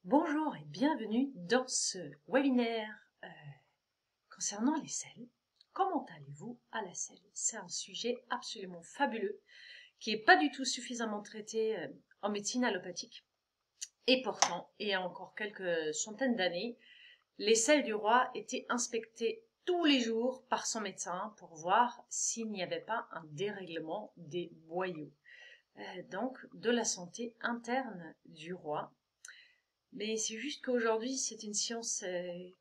Bonjour et bienvenue dans ce webinaire concernant les selles. Comment allez-vous à la selle? C'est un sujet absolument fabuleux qui n'est pas du tout suffisamment traité en médecine allopathique. Et pourtant, il y a encore quelques centaines d'années, les selles du roi étaient inspectées tous les jours par son médecin pour voir s'il n'y avait pas un dérèglement des boyaux, donc de la santé interne du roi. Mais c'est juste qu'aujourd'hui, c'est une science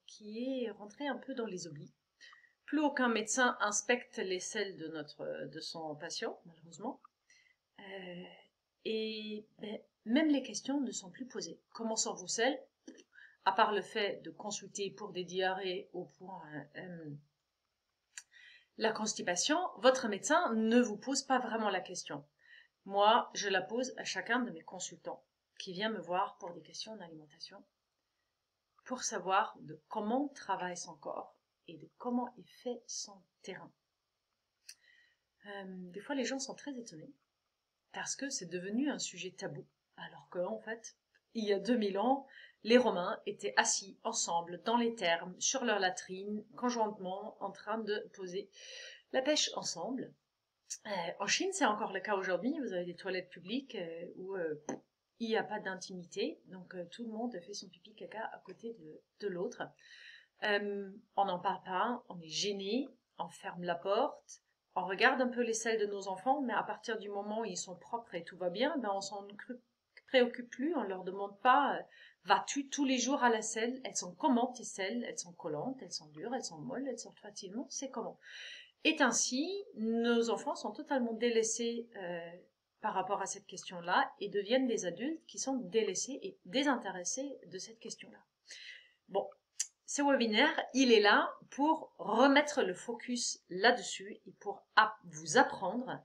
qui est rentrée un peu dans les oublis. Plus aucun médecin inspecte les selles de son patient, malheureusement. Même les questions ne sont plus posées. Comment sont vos selles? À part le fait de consulter pour des diarrhées ou pour la constipation, votre médecin ne vous pose pas vraiment la question. Moi, je la pose à chacun de mes consultants qui vient me voir pour des questions d'alimentation, pour savoir de comment travaille son corps et de comment est fait son terrain. Des fois, les gens sont très étonnés parce que c'est devenu un sujet tabou, alors qu'en fait, il y a 2000 ans, les Romains étaient assis ensemble dans les thermes, sur leur latrine, conjointement, en train de poser la pêche ensemble. En Chine, c'est encore le cas aujourd'hui. Vous avez des toilettes publiques où il n'y a pas d'intimité, donc tout le monde fait son pipi caca à côté de l'autre. On n'en parle pas, on est gêné, on ferme la porte, on regarde un peu les selles de nos enfants, mais à partir du moment où ils sont propres et tout va bien, ben on s'en préoccupe plus, on leur demande pas vas-tu tous les jours à la selle? Elles sont comment tes selles? Elles sont collantes, elles sont dures, elles sont molles, elles sortent facilement, c'est comment? Et ainsi, nos enfants sont totalement délaissés par rapport à cette question-là et deviennent des adultes qui sont délaissés et désintéressés de cette question-là. Bon, ce webinaire, il est là pour remettre le focus là-dessus et pour vous apprendre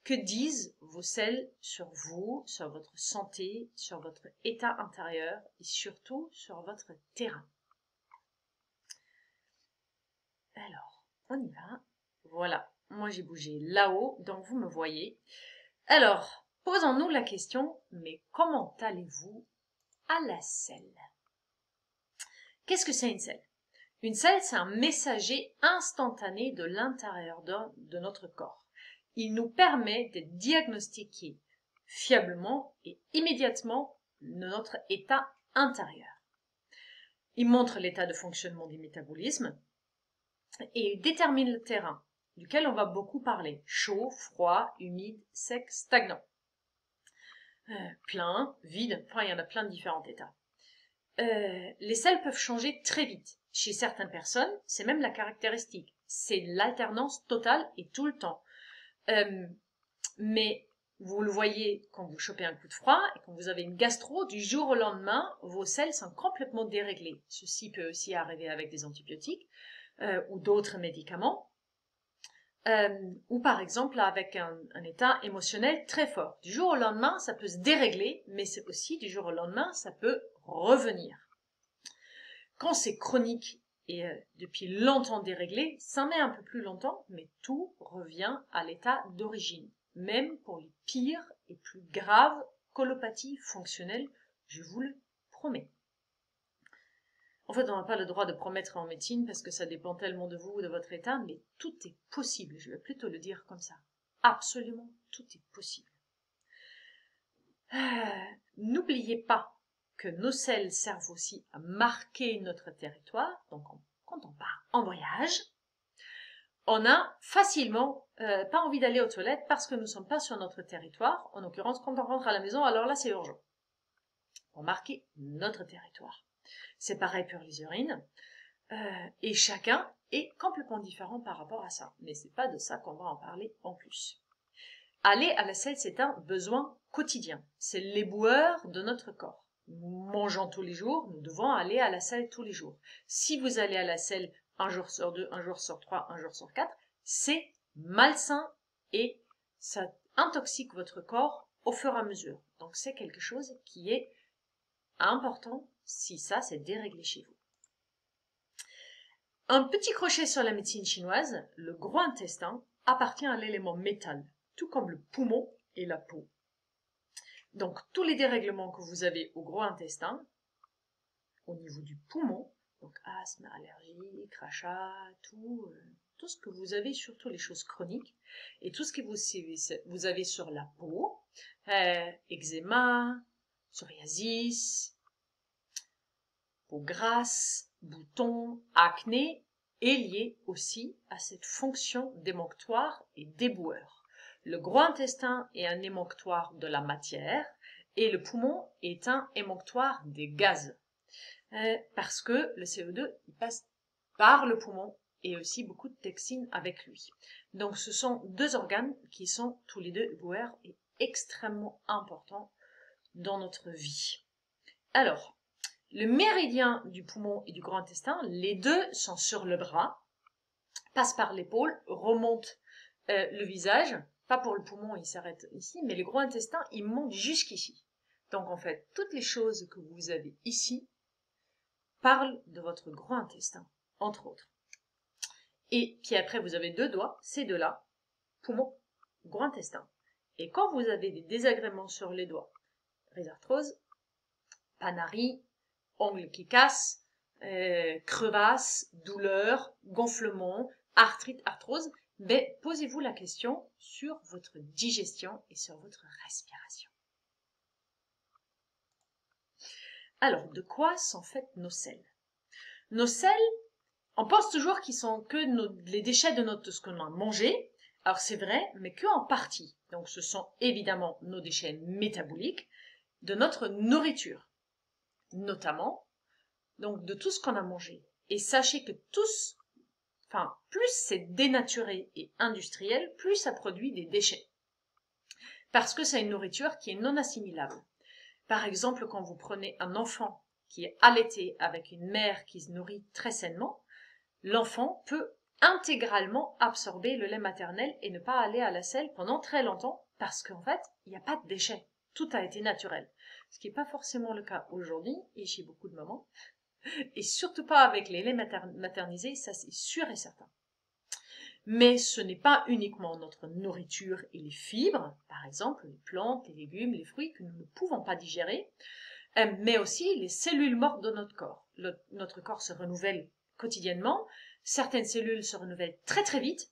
que disent vos selles sur vous, sur votre santé, sur votre état intérieur et surtout sur votre terrain. Alors, on y va. Voilà, moi j'ai bougé là-haut, donc vous me voyez. Alors, posons-nous la question, mais comment allez-vous à la selle? Qu'est-ce que c'est une selle? Une selle, c'est un messager instantané de l'intérieur de notre corps. Il nous permet de diagnostiquer fiablement et immédiatement notre état intérieur. Il montre l'état de fonctionnement du métabolisme et il détermine le terrain, duquel on va beaucoup parler. Chaud, froid, humide, sec, stagnant. Plein, vide, enfin il y en a plein de différents états. Les selles peuvent changer très vite. Chez certaines personnes, c'est même la caractéristique. C'est l'alternance totale et tout le temps. Mais vous le voyez quand vous chopez un coup de froid et quand vous avez une gastro, du jour au lendemain, vos selles sont complètement déréglées. Ceci peut aussi arriver avec des antibiotiques ou d'autres médicaments. Ou par exemple avec un état émotionnel très fort. Du jour au lendemain, ça peut se dérégler, mais c'est aussi du jour au lendemain, ça peut revenir. Quand c'est chronique et depuis longtemps déréglé, ça met un peu plus longtemps, mais tout revient à l'état d'origine, même pour les pires et plus graves colopathies fonctionnelles, je vous le promets. En fait, on n'a pas le droit de promettre en médecine parce que ça dépend tellement de vous ou de votre état, mais tout est possible, je vais plutôt le dire comme ça. Absolument, tout est possible. N'oubliez pas que nos selles servent aussi à marquer notre territoire. Donc, quand on part en voyage, on a facilement pas envie d'aller aux toilettes parce que nous ne sommes pas sur notre territoire. En l'occurrence, quand on rentre à la maison, alors là, c'est urgent. Pour marquer notre territoire. C'est pareil pour les urines. Et chacun est complètement différent par rapport à ça. Mais c'est pas de ça qu'on va en parler en plus. Aller à la selle, c'est un besoin quotidien. C'est l'éboueur de notre corps. Nous mangeons tous les jours, nous devons aller à la selle tous les jours. Si vous allez à la selle un jour sur 2, un jour sur 3, un jour sur 4, c'est malsain et ça intoxique votre corps au fur et à mesure. Donc c'est quelque chose qui est important si ça c'est déréglé chez vous. Un petit crochet sur la médecine chinoise, le gros intestin appartient à l'élément métal, tout comme le poumon et la peau. Donc tous les dérèglements que vous avez au gros intestin au niveau du poumon, donc asthme, allergie, crachat, tout ce que vous avez, surtout les choses chroniques, et tout ce que vous avez sur la peau, eczéma, psoriasis, peau grasse, boutons, acné, est lié aussi à cette fonction d'émonctoire et déboueur. Le gros intestin est un émonctoire de la matière et le poumon est un émonctoire des gaz. Parce que le CO2 il passe par le poumon et aussi beaucoup de toxines avec lui. Donc ce sont deux organes qui sont tous les deux éboueurs et extrêmement importants dans notre vie. Alors, le méridien du poumon et du grand intestin, les deux sont sur le bras, passent par l'épaule, remontent le visage, pas pour le poumon, il s'arrête ici, mais le gros intestin, il monte jusqu'ici. Donc en fait, toutes les choses que vous avez ici parlent de votre gros intestin, entre autres. Et puis après, vous avez deux doigts, ces deux-là, poumon, gros intestin. Et quand vous avez des désagréments sur les doigts, rhizarthrose, panarie, ongles qui cassent, crevasses, douleurs, gonflements, arthrite, arthrose, ben, posez-vous la question sur votre digestion et sur votre respiration. Alors, de quoi sont faites nos selles? Nos selles, on pense toujours qu'ils sont que les déchets de ce qu'on a mangé. Alors c'est vrai, mais que en partie. Donc ce sont évidemment nos déchets métaboliques de notre nourriture, notamment donc de tout ce qu'on a mangé. Et sachez que plus c'est dénaturé et industriel, plus ça produit des déchets. Parce que c'est une nourriture qui est non assimilable. Par exemple, quand vous prenez un enfant qui est allaité avec une mère qui se nourrit très sainement, l'enfant peut intégralement absorber le lait maternel et ne pas aller à la selle pendant très longtemps parce qu'en fait, il n'y a pas de déchets. Tout a été naturel. Ce qui n'est pas forcément le cas aujourd'hui et chez beaucoup de mamans. Et surtout pas avec les laits maternisés, ça c'est sûr et certain. Mais ce n'est pas uniquement notre nourriture et les fibres, par exemple les plantes, les légumes, les fruits que nous ne pouvons pas digérer, mais aussi les cellules mortes de notre corps. Notre corps se renouvelle quotidiennement. Certaines cellules se renouvellent très très vite,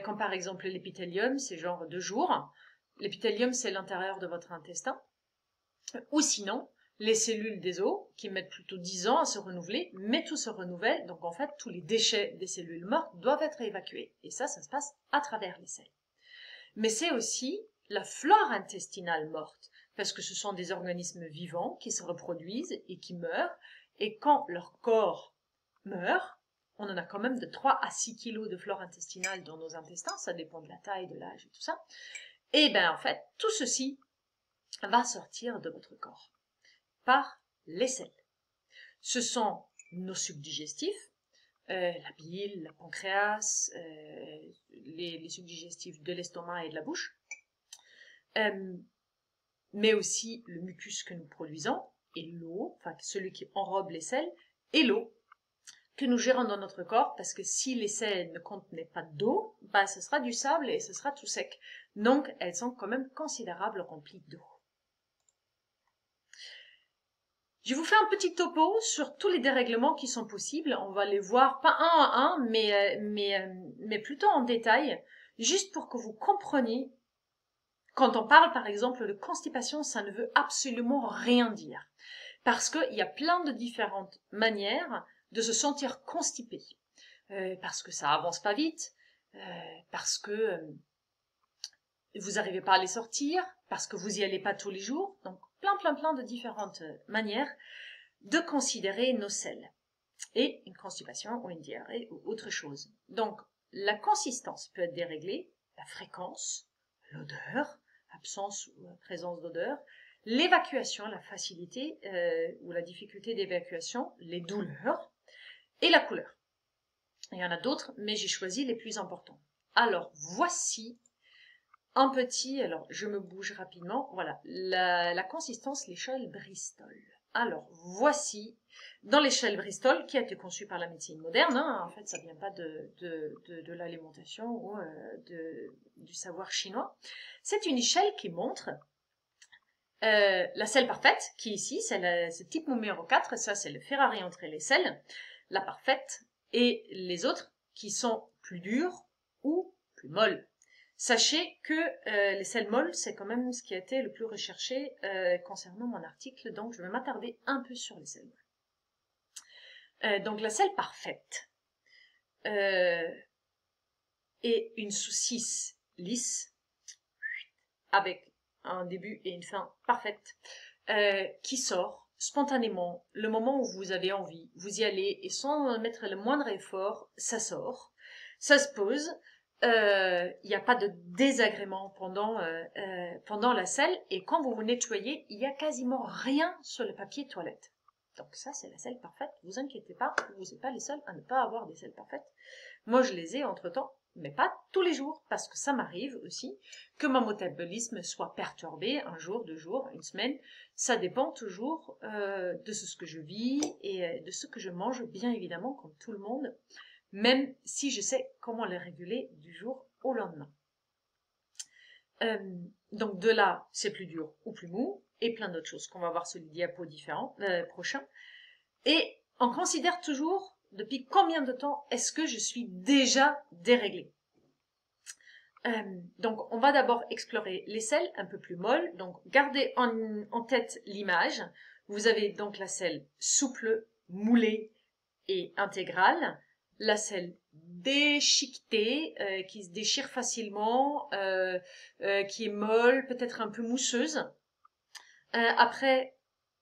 comme par exemple l'épithélium, c'est genre 2 jours. L'épithélium, c'est l'intérieur de votre intestin. Ou sinon, les cellules des os, qui mettent plutôt 10 ans à se renouveler, mais tout se renouvelle. Donc en fait, tous les déchets des cellules mortes doivent être évacués. Et ça se passe à travers les selles. Mais c'est aussi la flore intestinale morte, parce que ce sont des organismes vivants qui se reproduisent et qui meurent. Et quand leur corps meurt, on en a quand même de 3 à 6 kilos de flore intestinale dans nos intestins, ça dépend de la taille, de l'âge et tout ça. Et bien en fait, tout ceci va sortir de votre corps par les selles. Ce sont nos sucs digestifs, la bile, la pancréas, les sucs digestifs de l'estomac et de la bouche, mais aussi le mucus que nous produisons et l'eau, enfin celui qui enrobe les selles, et l'eau que nous gérons dans notre corps, parce que si les selles ne contenaient pas d'eau, bah, ce sera du sable et ce sera tout sec. Donc, elles sont quand même considérables remplies d'eau. Je vous fais un petit topo sur tous les dérèglements qui sont possibles. On va les voir pas un à un, mais plutôt en détail, juste pour que vous compreniez. Quand on parle, par exemple, de constipation, ça ne veut absolument rien dire. Parce qu'il y a plein de différentes manières de se sentir constipé. Parce que ça avance pas vite, parce que vous n'arrivez pas à les sortir, parce que vous y allez pas tous les jours. Donc, plein de différentes manières de considérer nos selles. Et une constipation ou une diarrhée ou autre chose. Donc, la consistance peut être déréglée, la fréquence, l'odeur, absence ou présence d'odeur, l'évacuation, la facilité ou la difficulté d'évacuation, les douleurs et la couleur. Il y en a d'autres, mais j'ai choisi les plus importants. Alors, voici un petit, alors je me bouge rapidement, voilà, la consistance, l'échelle Bristol. Alors, voici, dans l'échelle Bristol, qui a été conçue par la médecine moderne, hein, en fait ça vient pas de l'alimentation ou du savoir chinois, c'est une échelle qui montre La selle parfaite, qui ici, c'est type numéro 4, ça c'est le Ferrari entre les selles, la parfaite, et les autres qui sont plus dures ou plus molles. Sachez que les selles molles, c'est quand même ce qui a été le plus recherché concernant mon article, donc je vais m'attarder un peu sur les selles molles. Donc la selle parfaite est une saucisse lisse, avec un début et une fin parfaite, qui sort spontanément le moment où vous avez envie. Vous y allez et sans mettre le moindre effort, ça sort, ça se pose. Il n'y a pas de désagrément pendant la selle, et quand vous vous nettoyez, il n'y a quasiment rien sur le papier toilette. Donc ça, c'est la selle parfaite. Vous inquiétez pas, vous n'êtes pas les seuls à ne pas avoir des selles parfaites. Moi, je les ai entre-temps, mais pas tous les jours, parce que ça m'arrive aussi que mon métabolisme soit perturbé un jour, 2 jours, une semaine. Ça dépend toujours de ce que je vis et de ce que je mange, bien évidemment, comme tout le monde, même si je sais comment les réguler du jour au lendemain. Donc de là, c'est plus dur ou plus mou, et plein d'autres choses qu'on va voir sur les diapos différents prochains. Et on considère toujours depuis combien de temps est-ce que je suis déjà déréglée. Donc on va d'abord explorer les selles un peu plus molles. Donc gardez en tête l'image. Vous avez donc la selle souple, moulée et intégrale. La selle déchiquetée, qui se déchire facilement, qui est molle, peut-être un peu mousseuse. Après,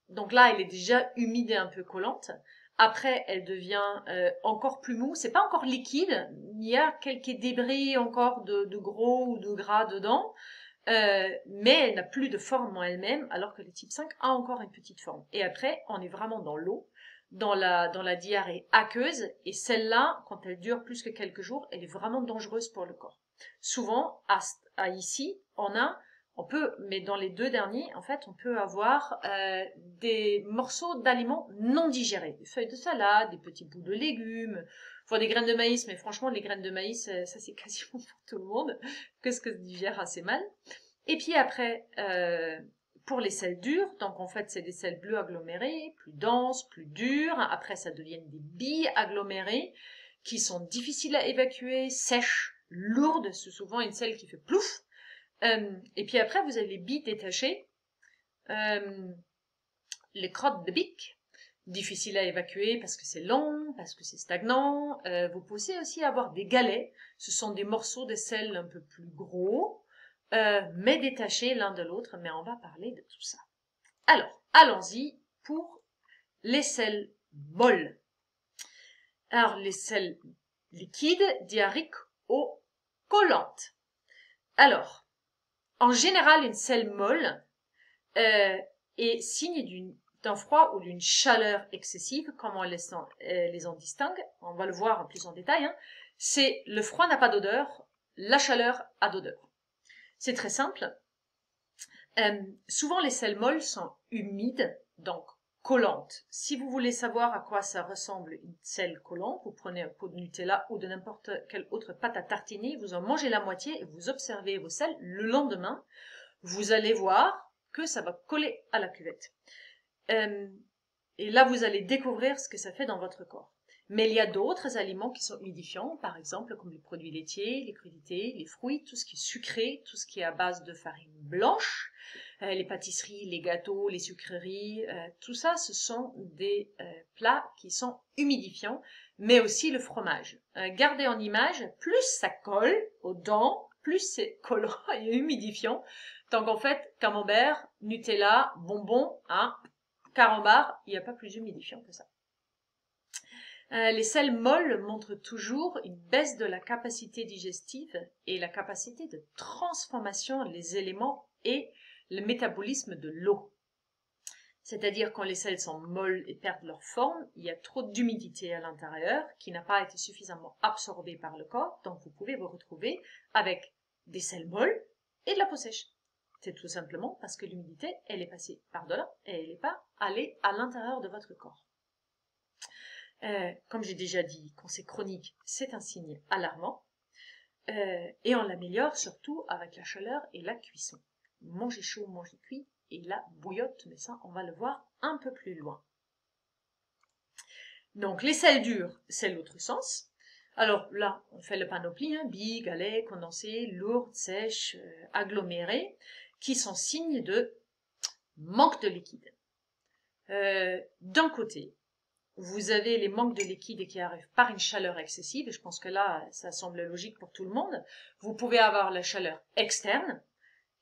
donc là, elle est déjà humide et un peu collante. Après, elle devient encore plus mou. C'est pas encore liquide. Il y a quelques débris encore de gros ou de gras dedans. Mais elle n'a plus de forme en elle-même, alors que le type 5 a encore une petite forme. Et après, on est vraiment dans l'eau, dans la diarrhée aqueuse. Et celle-là, quand elle dure plus que quelques jours, elle est vraiment dangereuse pour le corps. Souvent, ici, on peut, mais dans les 2 derniers, en fait, on peut avoir des morceaux d'aliments non digérés, des feuilles de salade, des petits bouts de légumes, des graines de maïs, mais franchement, les graines de maïs, ça c'est quasiment pour tout le monde, que ce que se digère assez mal. Et puis après, pour les selles dures, donc en fait, c'est des selles bleues agglomérées, plus denses, plus dures. Après, ça devient des billes agglomérées qui sont difficiles à évacuer, sèches, lourdes. C'est souvent une selle qui fait plouf. Et puis après, vous avez les billes détachées, les crottes de bique, difficiles à évacuer parce que c'est long, parce que c'est stagnant. Vous pouvez aussi avoir des galets. Ce sont des morceaux de sel un peu plus gros, mais détachés l'un de l'autre. Mais on va parler de tout ça. Alors, allons-y pour les selles molles. Alors, les selles liquides, diarrhéiques ou collantes. Alors, en général, une selle molle est signe d'un froid ou d'une chaleur excessive. Comment les en distingue? On va le voir en plus en détail. C'est le froid n'a pas d'odeur, la chaleur a d'odeur. C'est très simple. Souvent, les selles molles sont humides, donc collantes. Si vous voulez savoir à quoi ça ressemble une selle collante, vous prenez un pot de Nutella ou de n'importe quelle autre pâte à tartiner, vous en mangez la moitié et vous observez vos selles. Le lendemain, vous allez voir que ça va coller à la cuvette. Et là, vous allez découvrir ce que ça fait dans votre corps. Mais il y a d'autres aliments qui sont humidifiants, par exemple comme les produits laitiers, les crudités, les fruits, tout ce qui est sucré, tout ce qui est à base de farine blanche, les pâtisseries, les gâteaux, les sucreries, tout ça, ce sont des plats qui sont humidifiants, mais aussi le fromage. Gardez en image, plus ça colle aux dents, plus c'est collant et humidifiant. Donc en fait, camembert, Nutella, bonbons, carambar, il n'y a pas plus humidifiant que ça. Les selles molles montrent toujours une baisse de la capacité digestive et la capacité de transformation des éléments et le métabolisme de l'eau. C'est-à-dire quand les selles sont molles et perdent leur forme, il y a trop d'humidité à l'intérieur qui n'a pas été suffisamment absorbée par le corps, donc vous pouvez vous retrouver avec des selles molles et de la peau sèche. C'est tout simplement parce que l'humidité, elle est passée par-delà et elle n'est pas allée à l'intérieur de votre corps. Comme j'ai déjà dit, quand c'est chronique, c'est un signe alarmant. Et on l'améliore surtout avec la chaleur et la cuisson. manger chaud, manger cuit, et la bouillotte, mais ça, on va le voir un peu plus loin. Donc, les sels durs, c'est l'autre sens. Alors là, on fait le panoplie, hein, billes, galets, condensés, lourdes, sèches, agglomérées, qui sont signes de manque de liquide. D'un côté, vous avez les manques de liquide qui arrivent par une chaleur excessive, et je pense que là, ça semble logique pour tout le monde. Vous pouvez avoir la chaleur externe,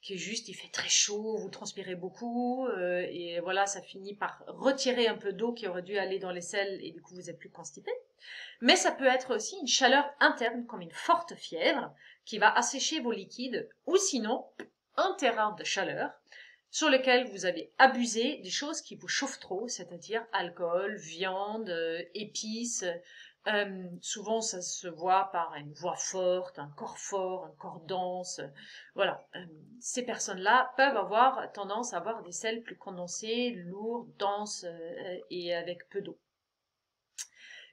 qui est juste, il fait très chaud, vous transpirez beaucoup, et voilà, ça finit par retirer un peu d'eau qui aurait dû aller dans les selles, et du coup, vous êtes plus constipé. Mais ça peut être aussi une chaleur interne, comme une forte fièvre, qui va assécher vos liquides, ou sinon, un terrain de chaleur, sur lequel vous avez abusé des choses qui vous chauffent trop, c'est-à-dire alcool, viande, épices. Souvent, ça se voit par une voix forte, un corps dense. Voilà. Ces personnes-là peuvent avoir tendance à avoir des selles plus condensées, lourdes, denses et avec peu d'eau.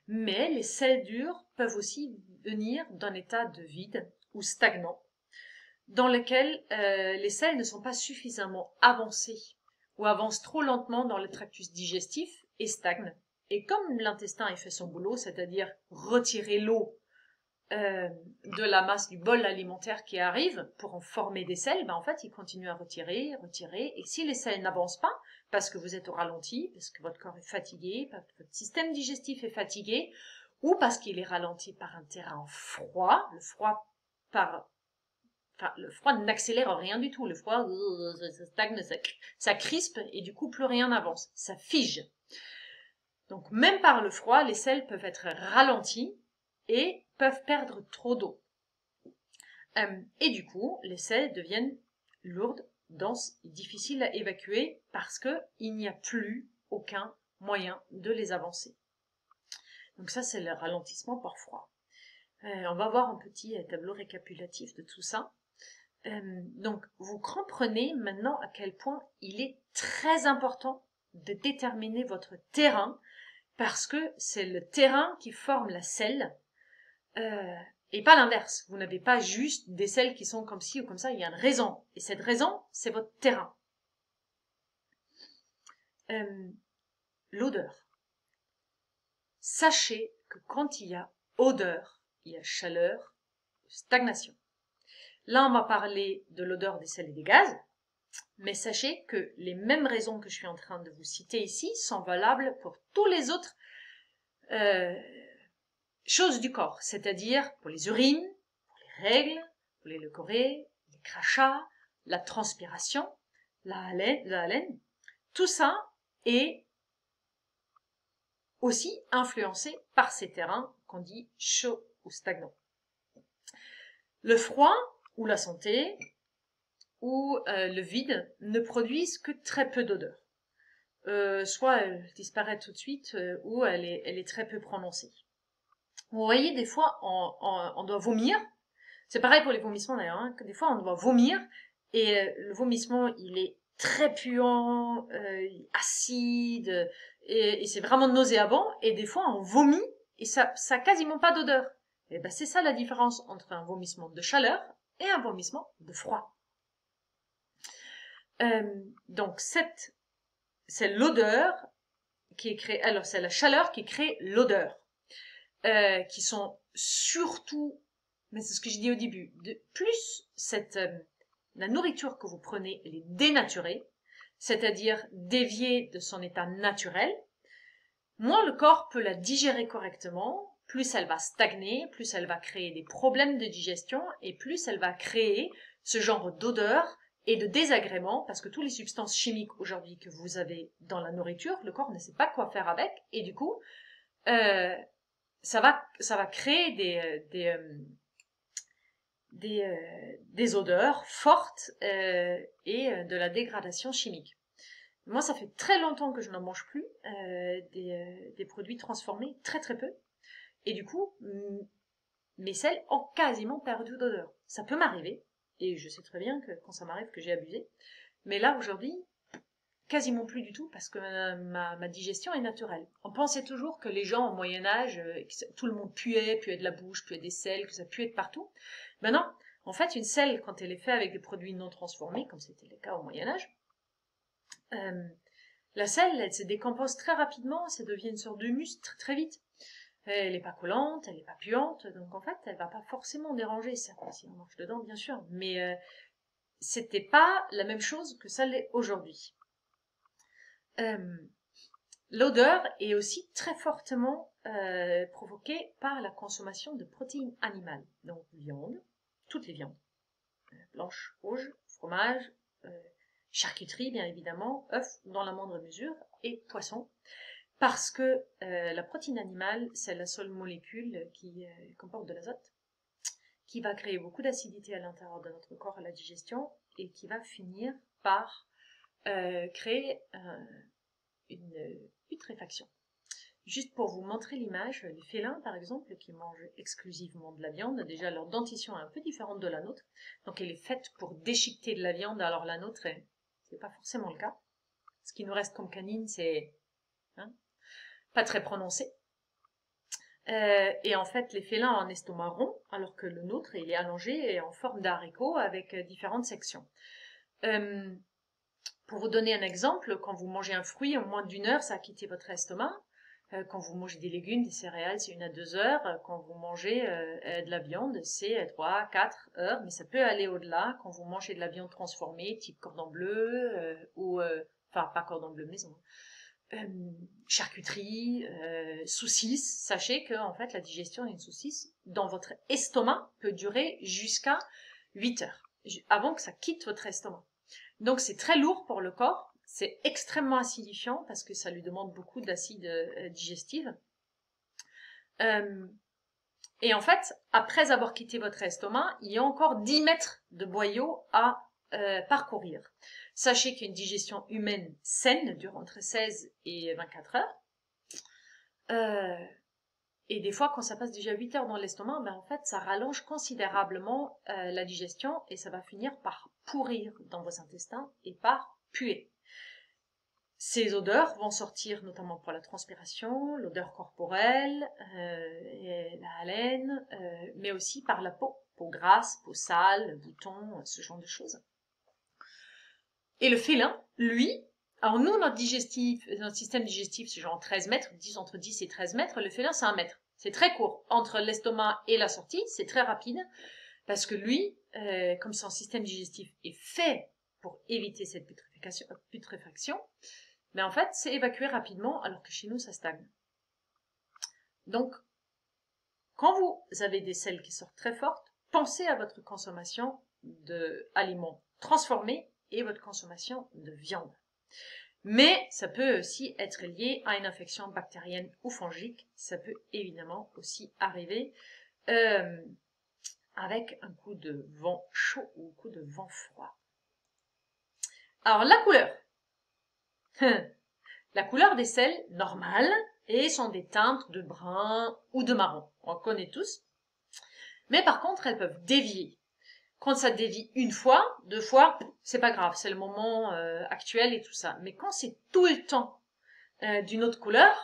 Mais les sels durs peuvent aussi venir d'un état de vide ou stagnant, dans lequel les sels ne sont pas suffisamment avancés ou avancent trop lentement dans le tractus digestif et stagnent. Et comme l'intestin a fait son boulot, c'est-à-dire retirer l'eau de la masse du bol alimentaire qui arrive pour en former des sels, ben en fait, il continue à retirer, et si les sels n'avancent pas, parce que vous êtes au ralenti, parce que votre corps est fatigué, parce que votre système digestif est fatigué, ou parce qu'il est ralenti par un terrain froid, le froid n'accélère rien du tout, le froid, ça stagne, ça crispe, et du coup, plus rien n'avance, ça fige. Donc, même par le froid, les sels peuvent être ralentis, et peuvent perdre trop d'eau. Et du coup, les sels deviennent lourdes, denses et difficiles à évacuer parce qu'il n'y a plus aucun moyen de les avancer. Donc ça, c'est le ralentissement par froid. On va voir un petit tableau récapitulatif de tout ça. Donc, vous comprenez maintenant à quel point il est très important de déterminer votre terrain parce que c'est le terrain qui forme la selle. Et pas l'inverse. Vous n'avez pas juste des selles qui sont comme ci ou comme ça. Il y a une raison. Et cette raison, c'est votre terrain. L'odeur. Sachez que quand il y a odeur, il y a chaleur, stagnation. Là, on va parler de l'odeur des sels et des gaz. Mais sachez que les mêmes raisons que je suis en train de vous citer ici sont valables pour tous les autres choses du corps, c'est-à-dire pour les urines, pour les règles, pour les leucorrhées, les crachats, la transpiration, la haleine. Tout ça est aussi influencé par ces terrains qu'on dit chauds ou stagnants. Le froid ou la santé ou le vide ne produisent que très peu d'odeur. Soit elle disparaît tout de suite ou elle est très peu prononcée. Vous voyez, des fois, on doit vomir. C'est pareil pour les vomissements d'ailleurs, hein, que des fois on doit vomir et le vomissement il est très puant, acide et c'est vraiment nauséabond et des fois on vomit et ça a quasiment pas d'odeur. Et ben c'est ça la différence entre un vomissement de chaleur et un vomissement de froid. Donc c'est l'odeur qui est créée. Alors c'est la chaleur qui crée l'odeur, qui sont surtout, mais c'est ce que j'ai dit au début, plus la nourriture que vous prenez, elle est dénaturée, c'est-à-dire déviée de son état naturel, moins le corps peut la digérer correctement, plus elle va stagner, plus elle va créer des problèmes de digestion et plus elle va créer ce genre d'odeur et de désagrément parce que toutes les substances chimiques aujourd'hui que vous avez dans la nourriture, le corps ne sait pas quoi faire avec et du coup, ça va créer des odeurs fortes et de la dégradation chimique. Moi, ça fait très longtemps que je n'en mange plus des produits transformés, très très peu. Et du coup, mes selles ont quasiment perdu d'odeur. Ça peut m'arriver, et je sais très bien que quand ça m'arrive que j'ai abusé. Mais là, aujourd'hui, quasiment plus du tout parce que ma digestion est naturelle. On pensait toujours que les gens au Moyen-Âge, tout le monde puait de la bouche, puait des selles, que ça puait de partout. Ben non, En fait, une selle, quand elle est faite avec des produits non transformés, comme c'était le cas au Moyen-Âge, la selle, elle se décompose très rapidement, ça devient une sorte de mousse très, très vite. Elle n'est pas collante, elle n'est pas puante, donc en fait, elle va pas forcément déranger, ça, si on marche dedans, bien sûr, mais c'était pas la même chose que ça l'est aujourd'hui. L'odeur est aussi très fortement provoquée par la consommation de protéines animales, donc viande, toutes les viandes, blanches, rouges, fromage, charcuterie bien évidemment, œufs dans la moindre mesure et poissons, parce que la protéine animale, c'est la seule molécule qui comporte de l'azote, qui va créer beaucoup d'acidité à l'intérieur de notre corps à la digestion et qui va finir par créer une putréfaction. Juste pour vous montrer l'image, les félins par exemple, qui mangent exclusivement de la viande, déjà leur dentition est un peu différente de la nôtre, donc elle est faite pour déchiqueter de la viande, alors la nôtre, c'est pas forcément le cas. Ce qui nous reste comme canine, c'est pas très prononcé. Et en fait, les félins ont un estomac rond, alors que le nôtre, il est allongé et en forme d'haricot avec différentes sections. Pour vous donner un exemple, quand vous mangez un fruit, en moins d'1 heure, ça a quitté votre estomac. Quand vous mangez des légumes, des céréales, c'est 1 à 2 heures. Quand vous mangez de la viande, c'est 3 à 4 heures, mais ça peut aller au-delà quand vous mangez de la viande transformée, type cordon bleu, enfin pas cordon bleu maison, charcuterie, saucisse. Sachez que en fait, la digestion d'une saucisse dans votre estomac peut durer jusqu'à 8 heures, avant que ça quitte votre estomac. Donc c'est très lourd pour le corps, c'est extrêmement acidifiant parce que ça lui demande beaucoup d'acide digestif. Et en fait, après avoir quitté votre estomac, il y a encore 10 mètres de boyau à parcourir. Sachez qu'une digestion humaine saine dure entre 16 et 24 heures. Et des fois, quand ça passe déjà 8 heures dans l'estomac, ben en fait, ça rallonge considérablement la digestion et ça va finir par pourrir dans vos intestins et par puer. Ces odeurs vont sortir notamment pour la transpiration, l'odeur corporelle, et la haleine, mais aussi par la peau grasse, peau sale, boutons, ce genre de choses. Et le félin, lui, alors nous, notre système digestif, c'est genre 13 mètres, entre 10 et 13 mètres, le félin, c'est 1 mètre. C'est très court. Entre l'estomac et la sortie, c'est très rapide, parce que lui, comme son système digestif est fait pour éviter cette putréfaction, mais en fait, c'est évacué rapidement, alors que chez nous, ça stagne. Donc, quand vous avez des selles qui sortent très fortes, pensez à votre consommation d'aliments transformés et votre consommation de viande. Mais ça peut aussi être lié à une infection bactérienne ou fongique. Ça peut évidemment aussi arriver avec un coup de vent chaud ou un coup de vent froid. Alors, la couleur. La couleur des selles normales et sont des teintes de brun ou de marron. On connaît tous. Mais par contre, elles peuvent dévier. Quand ça dévie 1 fois, 2 fois, c'est pas grave, c'est le moment actuel et tout ça. Mais quand c'est tout le temps d'une autre couleur,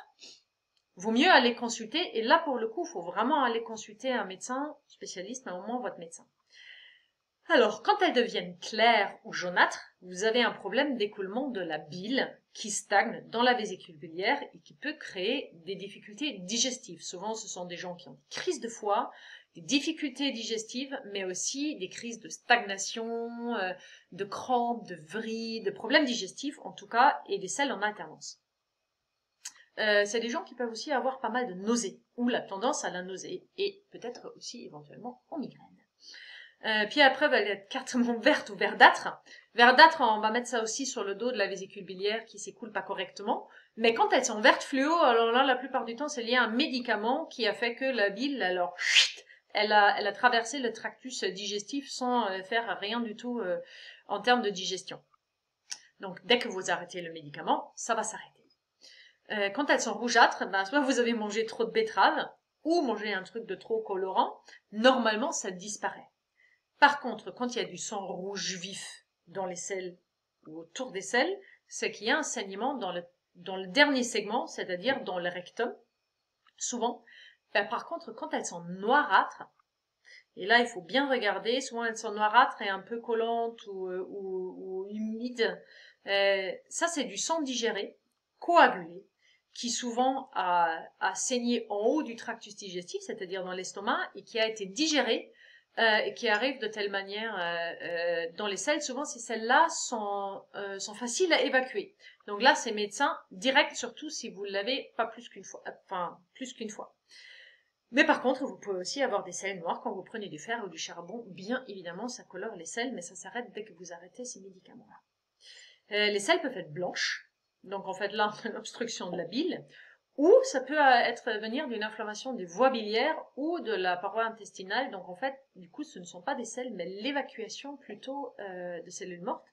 vaut mieux aller consulter. Et là, pour le coup, il faut vraiment aller consulter un médecin spécialiste, mais au moins votre médecin. Alors, quand elles deviennent claires ou jaunâtres, vous avez un problème d'écoulement de la bile qui stagne dans la vésicule biliaire et qui peut créer des difficultés digestives. Souvent, ce sont des gens qui ont des crises de foie, des difficultés digestives, mais aussi des crises de stagnation, de crampes, de vrilles, de problèmes digestifs en tout cas, et des selles en alternance. C'est des gens qui peuvent aussi avoir pas mal de nausées, ou la tendance à la nausée, et peut-être aussi éventuellement en migraine. Puis après, elle va être carrément verte ou verdâtre. Verdâtre, on va mettre ça aussi sur le dos de la vésicule biliaire qui s'écoule pas correctement. Mais quand elles sont vertes fluo, alors là, la plupart du temps, c'est lié à un médicament qui a fait que la bile, alors, elle a traversé le tractus digestif sans faire rien du tout en termes de digestion. Donc, dès que vous arrêtez le médicament, ça va s'arrêter. Quand elles sont rougeâtres, ben, soit vous avez mangé trop de betterave ou mangé un truc de trop colorant, normalement, ça disparaît. Par contre, quand il y a du sang rouge vif dans les selles ou autour des selles, c'est qu'il y a un saignement dans le dernier segment, c'est-à-dire dans le rectum, souvent. Ben, par contre, quand elles sont noirâtres, Et là, il faut bien regarder. Souvent, elles sont noirâtres et un peu collantes ou humides. Ça, c'est du sang digéré, coagulé, qui souvent a saigné en haut du tractus digestif, c'est-à-dire dans l'estomac, et qui a été digéré et qui arrive de telle manière dans les selles. Souvent, ces selles-là sont faciles à évacuer. Donc là, c'est médecin direct, surtout si vous l'avez pas plus qu'une fois, enfin plus qu'une fois. Mais par contre, vous pouvez aussi avoir des selles noires quand vous prenez du fer ou du charbon. Bien évidemment, ça colore les selles, mais ça s'arrête dès que vous arrêtez ces médicaments-là. Les selles peuvent être blanches, donc en fait là, on a une obstruction de la bile, ou ça peut venir d'une inflammation des voies biliaires ou de la paroi intestinale. Donc en fait, du coup, ce ne sont pas des selles, mais l'évacuation plutôt de cellules mortes.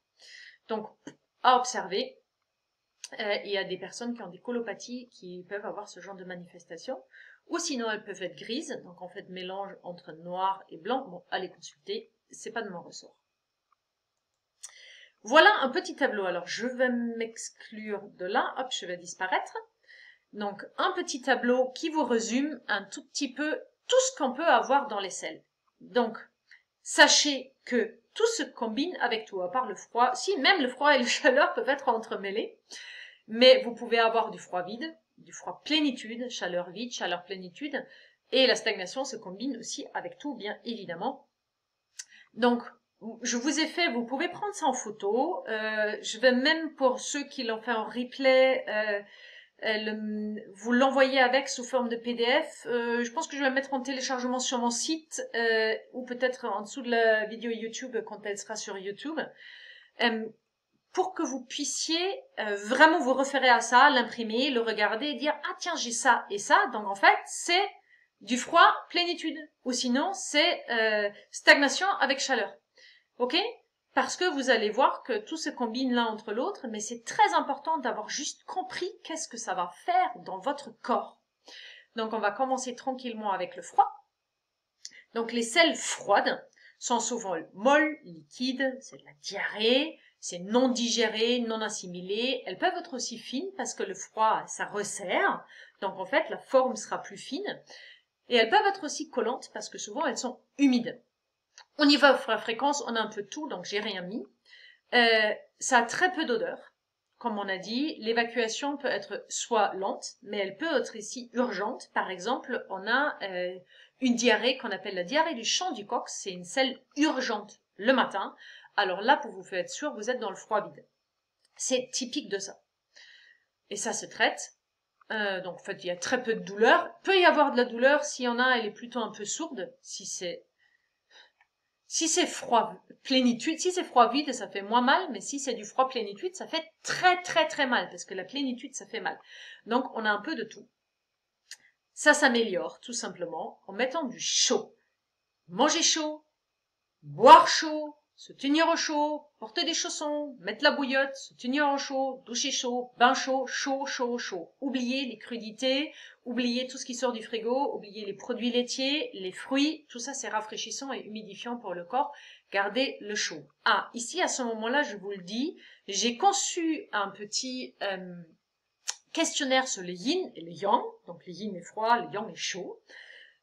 Donc, à observer. Il y a des personnes qui ont des colopathies qui peuvent avoir ce genre de manifestation. Ou sinon, elles peuvent être grises, donc en fait, mélange entre noir et blanc. Bon, allez consulter, c'est pas de mon ressort. Voilà un petit tableau. Alors, je vais m'exclure de là. Hop, je vais disparaître. Donc, un petit tableau qui vous résume un tout petit peu tout ce qu'on peut avoir dans les selles. Donc, sachez que tout se combine avec tout, à part le froid. Si, même le froid et la chaleur peuvent être entremêlés. Mais vous pouvez avoir du froid vide, du froid plénitude, chaleur vide, chaleur plénitude. Et la stagnation se combine aussi avec tout, bien évidemment. Donc, je vous ai fait, vous pouvez prendre ça en photo. Je vais même, pour ceux qui l'ont fait en replay, vous l'envoyer avec sous forme de PDF. Je pense que je vais mettre en téléchargement sur mon site ou peut-être en dessous de la vidéo YouTube quand elle sera sur YouTube. Pour que vous puissiez vraiment vous référer à ça, l'imprimer, le regarder et dire « Ah tiens, j'ai ça et ça ». Donc en fait, c'est du froid plénitude. Ou sinon, c'est stagnation avec chaleur. Ok ? Parce que vous allez voir que tout se combine l'un entre l'autre, mais c'est très important d'avoir juste compris qu'est-ce que ça va faire dans votre corps. Donc on va commencer tranquillement avec le froid. Donc les selles froides sont souvent molles, liquides, c'est de la diarrhée, c'est non digéré, non assimilé. Elles peuvent être aussi fines parce que le froid, ça resserre. Donc en fait, la forme sera plus fine. Et elles peuvent être aussi collantes parce que souvent, elles sont humides. Au niveau de la fréquence, on a un peu de tout, donc j'ai rien mis. Ça a très peu d'odeur. Comme on a dit, l'évacuation peut être soit lente, mais elle peut être ici urgente. Par exemple, on a une diarrhée qu'on appelle la diarrhée du champ du coq. C'est une selle urgente le matin. Alors là, pour vous faire être sûr, vous êtes dans le froid vide. C'est typique de ça. Et ça se traite. Donc en fait, il y a très peu de douleur. Peut y avoir de la douleur. S'il y en a, elle est plutôt un peu sourde. Si c'est froid plénitude, si c'est froid vide, ça fait moins mal, mais si c'est du froid plénitude, ça fait très très très mal, parce que la plénitude, ça fait mal. Donc on a un peu de tout. Ça s'améliore tout simplement en mettant du chaud. Manger chaud, boire chaud, se tenir au chaud, porter des chaussons, mettre la bouillotte, se tenir au chaud, doucher chaud, bain chaud, chaud, chaud, chaud. Oubliez les crudités, oubliez tout ce qui sort du frigo, oubliez les produits laitiers, les fruits, tout ça c'est rafraîchissant et humidifiant pour le corps. Gardez le chaud. Ah, ici à ce moment-là, je vous le dis, j'ai conçu un petit questionnaire sur le yin et le yang. Donc le yin est froid, le yang est chaud.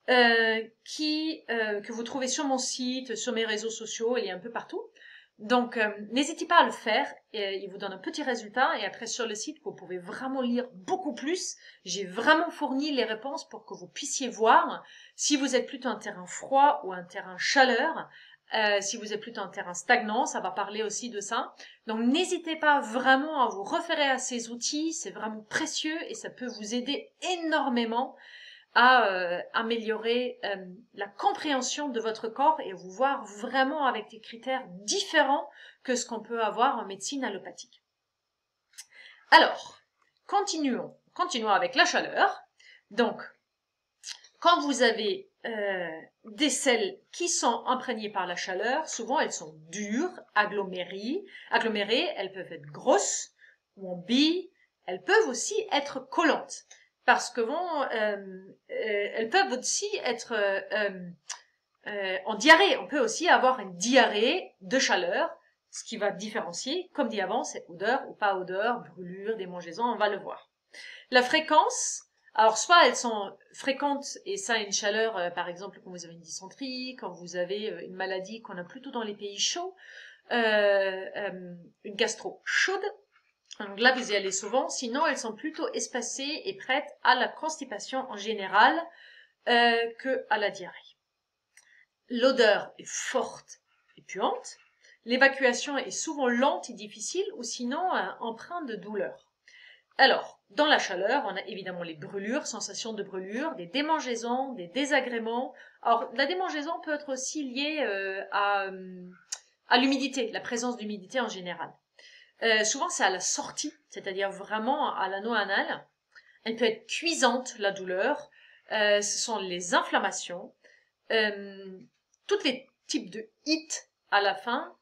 Que vous trouvez sur mon site, sur mes réseaux sociaux, il y a un peu partout. Donc, n'hésitez pas à le faire. Il vous donne un petit résultat. Et après, sur le site, vous pouvez vraiment lire beaucoup plus. J'ai vraiment fourni les réponses pour que vous puissiez voir si vous êtes plutôt un terrain froid ou un terrain chaleur. Si vous êtes plutôt un terrain stagnant, ça va parler aussi de ça. Donc, n'hésitez pas vraiment à vous référer à ces outils. C'est vraiment précieux et ça peut vous aider énormément à améliorer la compréhension de votre corps et vous voir vraiment avec des critères différents que ce qu'on peut avoir en médecine allopathique. Alors, continuons avec la chaleur. Donc, quand vous avez des selles qui sont imprégnées par la chaleur, souvent elles sont dures, agglomérées, elles peuvent être grosses ou en billes, elles peuvent aussi être collantes. Parce que elles peuvent aussi être en diarrhée. On peut aussi avoir une diarrhée de chaleur, ce qui va différencier, comme dit avant, c'est odeur ou pas odeur, brûlure, démangeaison, on va le voir. La fréquence, Alors, soit elles sont fréquentes, et ça, une chaleur, par exemple, quand vous avez une dysenterie, quand vous avez une maladie qu'on a plutôt dans les pays chauds, une gastro chaude. Donc là, vous y allez souvent. Sinon, elles sont plutôt espacées et prêtes à la constipation en général que à la diarrhée. L'odeur est forte et puante. L'évacuation est souvent lente et difficile ou sinon empreinte de douleur. Alors, dans la chaleur, on a évidemment les brûlures, sensations de brûlure, des démangeaisons, des désagréments. Alors, la démangeaison peut être aussi liée à l'humidité, la présence d'humidité en général. Souvent, c'est à la sortie, c'est-à-dire vraiment à l'anneau anal. Elle peut être cuisante, la douleur. Ce sont les inflammations. Tous les types de it à la fin,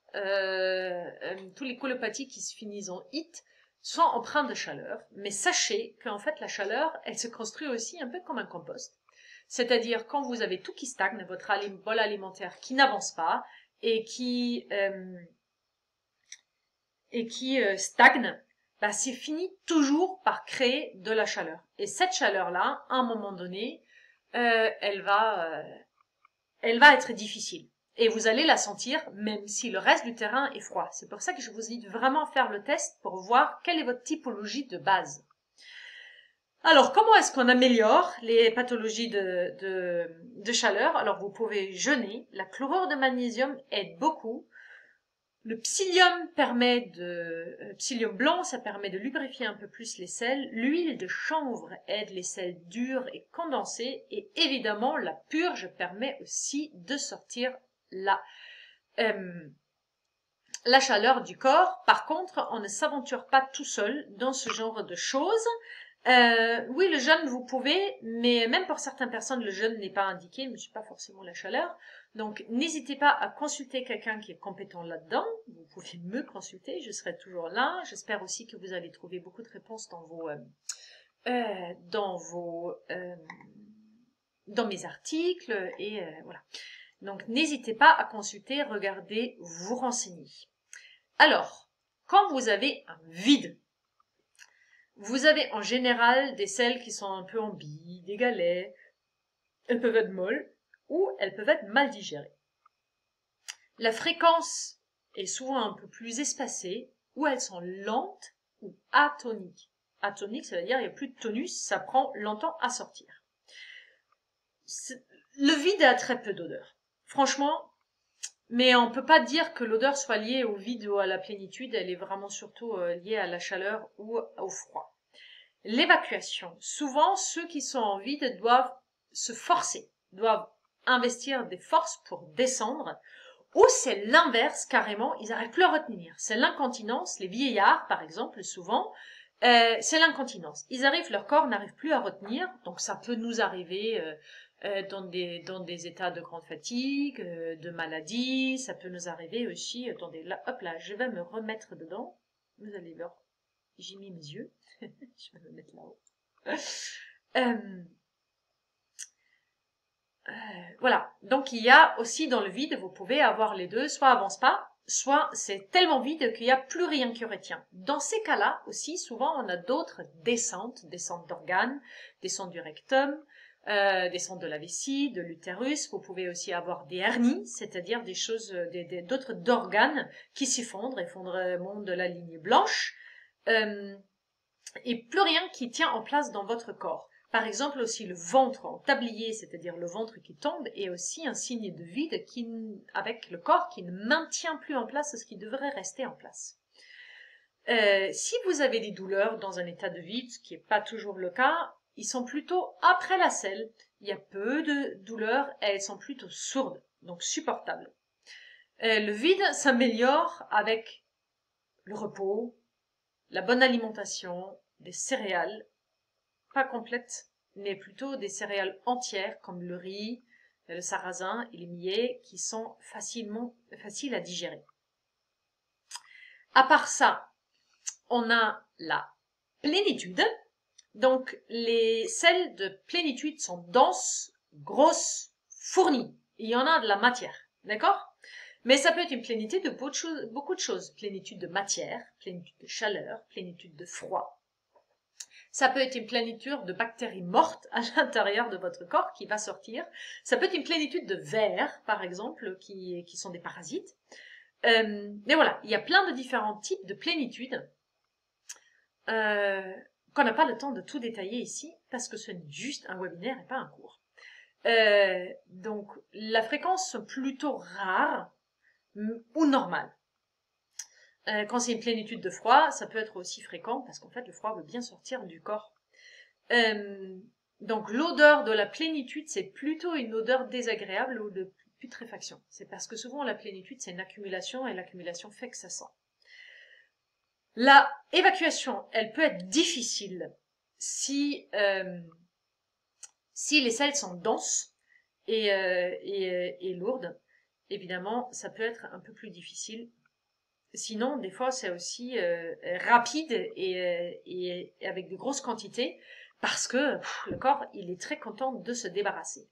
tous les colopathies qui se finissent en it, sont empreintes de chaleur. Mais sachez qu'en fait, la chaleur, elle se construit aussi un peu comme un compost. C'est-à-dire, quand vous avez tout qui stagne, votre bol alimentaire qui n'avance pas et qui stagne, bah, c'est fini toujours par créer de la chaleur. Et cette chaleur-là, à un moment donné, elle va être difficile. Et vous allez la sentir même si le reste du terrain est froid. C'est pour ça que je vous invite vraiment à faire le test pour voir quelle est votre typologie de base. Alors, comment est-ce qu'on améliore les pathologies de chaleur? Alors, vous pouvez jeûner. La chlorure de magnésium aide beaucoup. Le psyllium psyllium blanc, ça permet de lubrifier un peu plus les selles. L'huile de chanvre aide les selles dures et condensées. Et évidemment, la purge permet aussi de sortir la chaleur du corps. Par contre, on ne s'aventure pas tout seul dans ce genre de choses. Oui, le jeûne, vous pouvez, mais même pour certaines personnes, le jeûne n'est pas indiqué, mais c'est pas forcément la chaleur. Donc, n'hésitez pas à consulter quelqu'un qui est compétent là-dedans. Vous pouvez me consulter, je serai toujours là. J'espère aussi que vous allez trouver beaucoup de réponses dans mes articles et voilà. Donc, n'hésitez pas à consulter, regarder, vous renseigner. Alors, quand vous avez un vide, vous avez en général des selles qui sont un peu en billes, des galets. Elles peuvent être molles ou elles peuvent être mal digérées. La fréquence est souvent un peu plus espacée ou elles sont lentes ou atoniques. Atonique, ça veut dire il n'y a plus de tonus, ça prend longtemps à sortir. Le vide a très peu d'odeur. Franchement, mais on ne peut pas dire que l'odeur soit liée au vide ou à la plénitude, elle est vraiment surtout liée à la chaleur ou au froid. L'évacuation. Souvent, ceux qui sont en vide doivent se forcer, doivent investir des forces pour descendre, ou c'est l'inverse carrément, ils n'arrivent plus à retenir. C'est l'incontinence, les vieillards par exemple, souvent, c'est l'incontinence. Ils arrivent, leur corps n'arrive plus à retenir, donc ça peut nous arriver dans des états de grande fatigue, de maladie, ça peut nous arriver aussi, attendez, là, hop là, je vais me remettre dedans, vous allez voir, j'ai mis mes yeux, je vais me mettre là-haut. Voilà, donc il y a aussi dans le vide, vous pouvez avoir les deux, soit avance pas, soit c'est tellement vide qu'il n'y a plus rien qui retient. Dans ces cas-là aussi, souvent on a d'autres descentes d'organes, descente du rectum, descente de la vessie, de l'utérus. Vous pouvez aussi avoir des hernies, c'est-à-dire des choses, d'autres d'organes qui s'effondrent, effondrement de la lignée blanche, et plus rien qui tient en place dans votre corps. Par exemple, aussi le ventre en tablier, c'est-à-dire le ventre qui tombe, est aussi un signe de vide avec le corps qui ne maintient plus en place ce qui devrait rester en place. Si vous avez des douleurs dans un état de vide, ce qui n'est pas toujours le cas, ils sont plutôt après la selle. Il y a peu de douleurs et elles sont plutôt sourdes, donc supportables. Le vide s'améliore avec le repos, la bonne alimentation, des céréales, pas complètes, mais plutôt des céréales entières comme le riz, le sarrasin et les millets qui sont faciles à digérer. À part ça, on a la plénitude. Donc, les selles de plénitude sont denses, grosses, fournies. Il y en a de la matière, d'accord? Mais ça peut être une plénitude de beaucoup de choses. Plénitude de matière, plénitude de chaleur, plénitude de froid. Ça peut être une plénitude de bactéries mortes à l'intérieur de votre corps qui va sortir. Ça peut être une plénitude de vers, par exemple, qui sont des parasites. Mais voilà, il y a plein de différents types de plénitude qu'on n'a pas le temps de tout détailler ici parce que ce n'est juste un webinaire et pas un cours. Donc, la fréquence plutôt rare ou normale. Quand c'est une plénitude de froid, ça peut être aussi fréquent parce qu'en fait, le froid veut bien sortir du corps. Donc, l'odeur de la plénitude, c'est plutôt une odeur désagréable ou de putréfaction. C'est parce que souvent, la plénitude, c'est une accumulation et l'accumulation fait que ça sent. La évacuation, elle peut être difficile si les selles sont denses et lourdes. Évidemment, ça peut être un peu plus difficile. Sinon, des fois, c'est aussi rapide et avec de grosses quantités parce que le corps, il est très content de se débarrasser.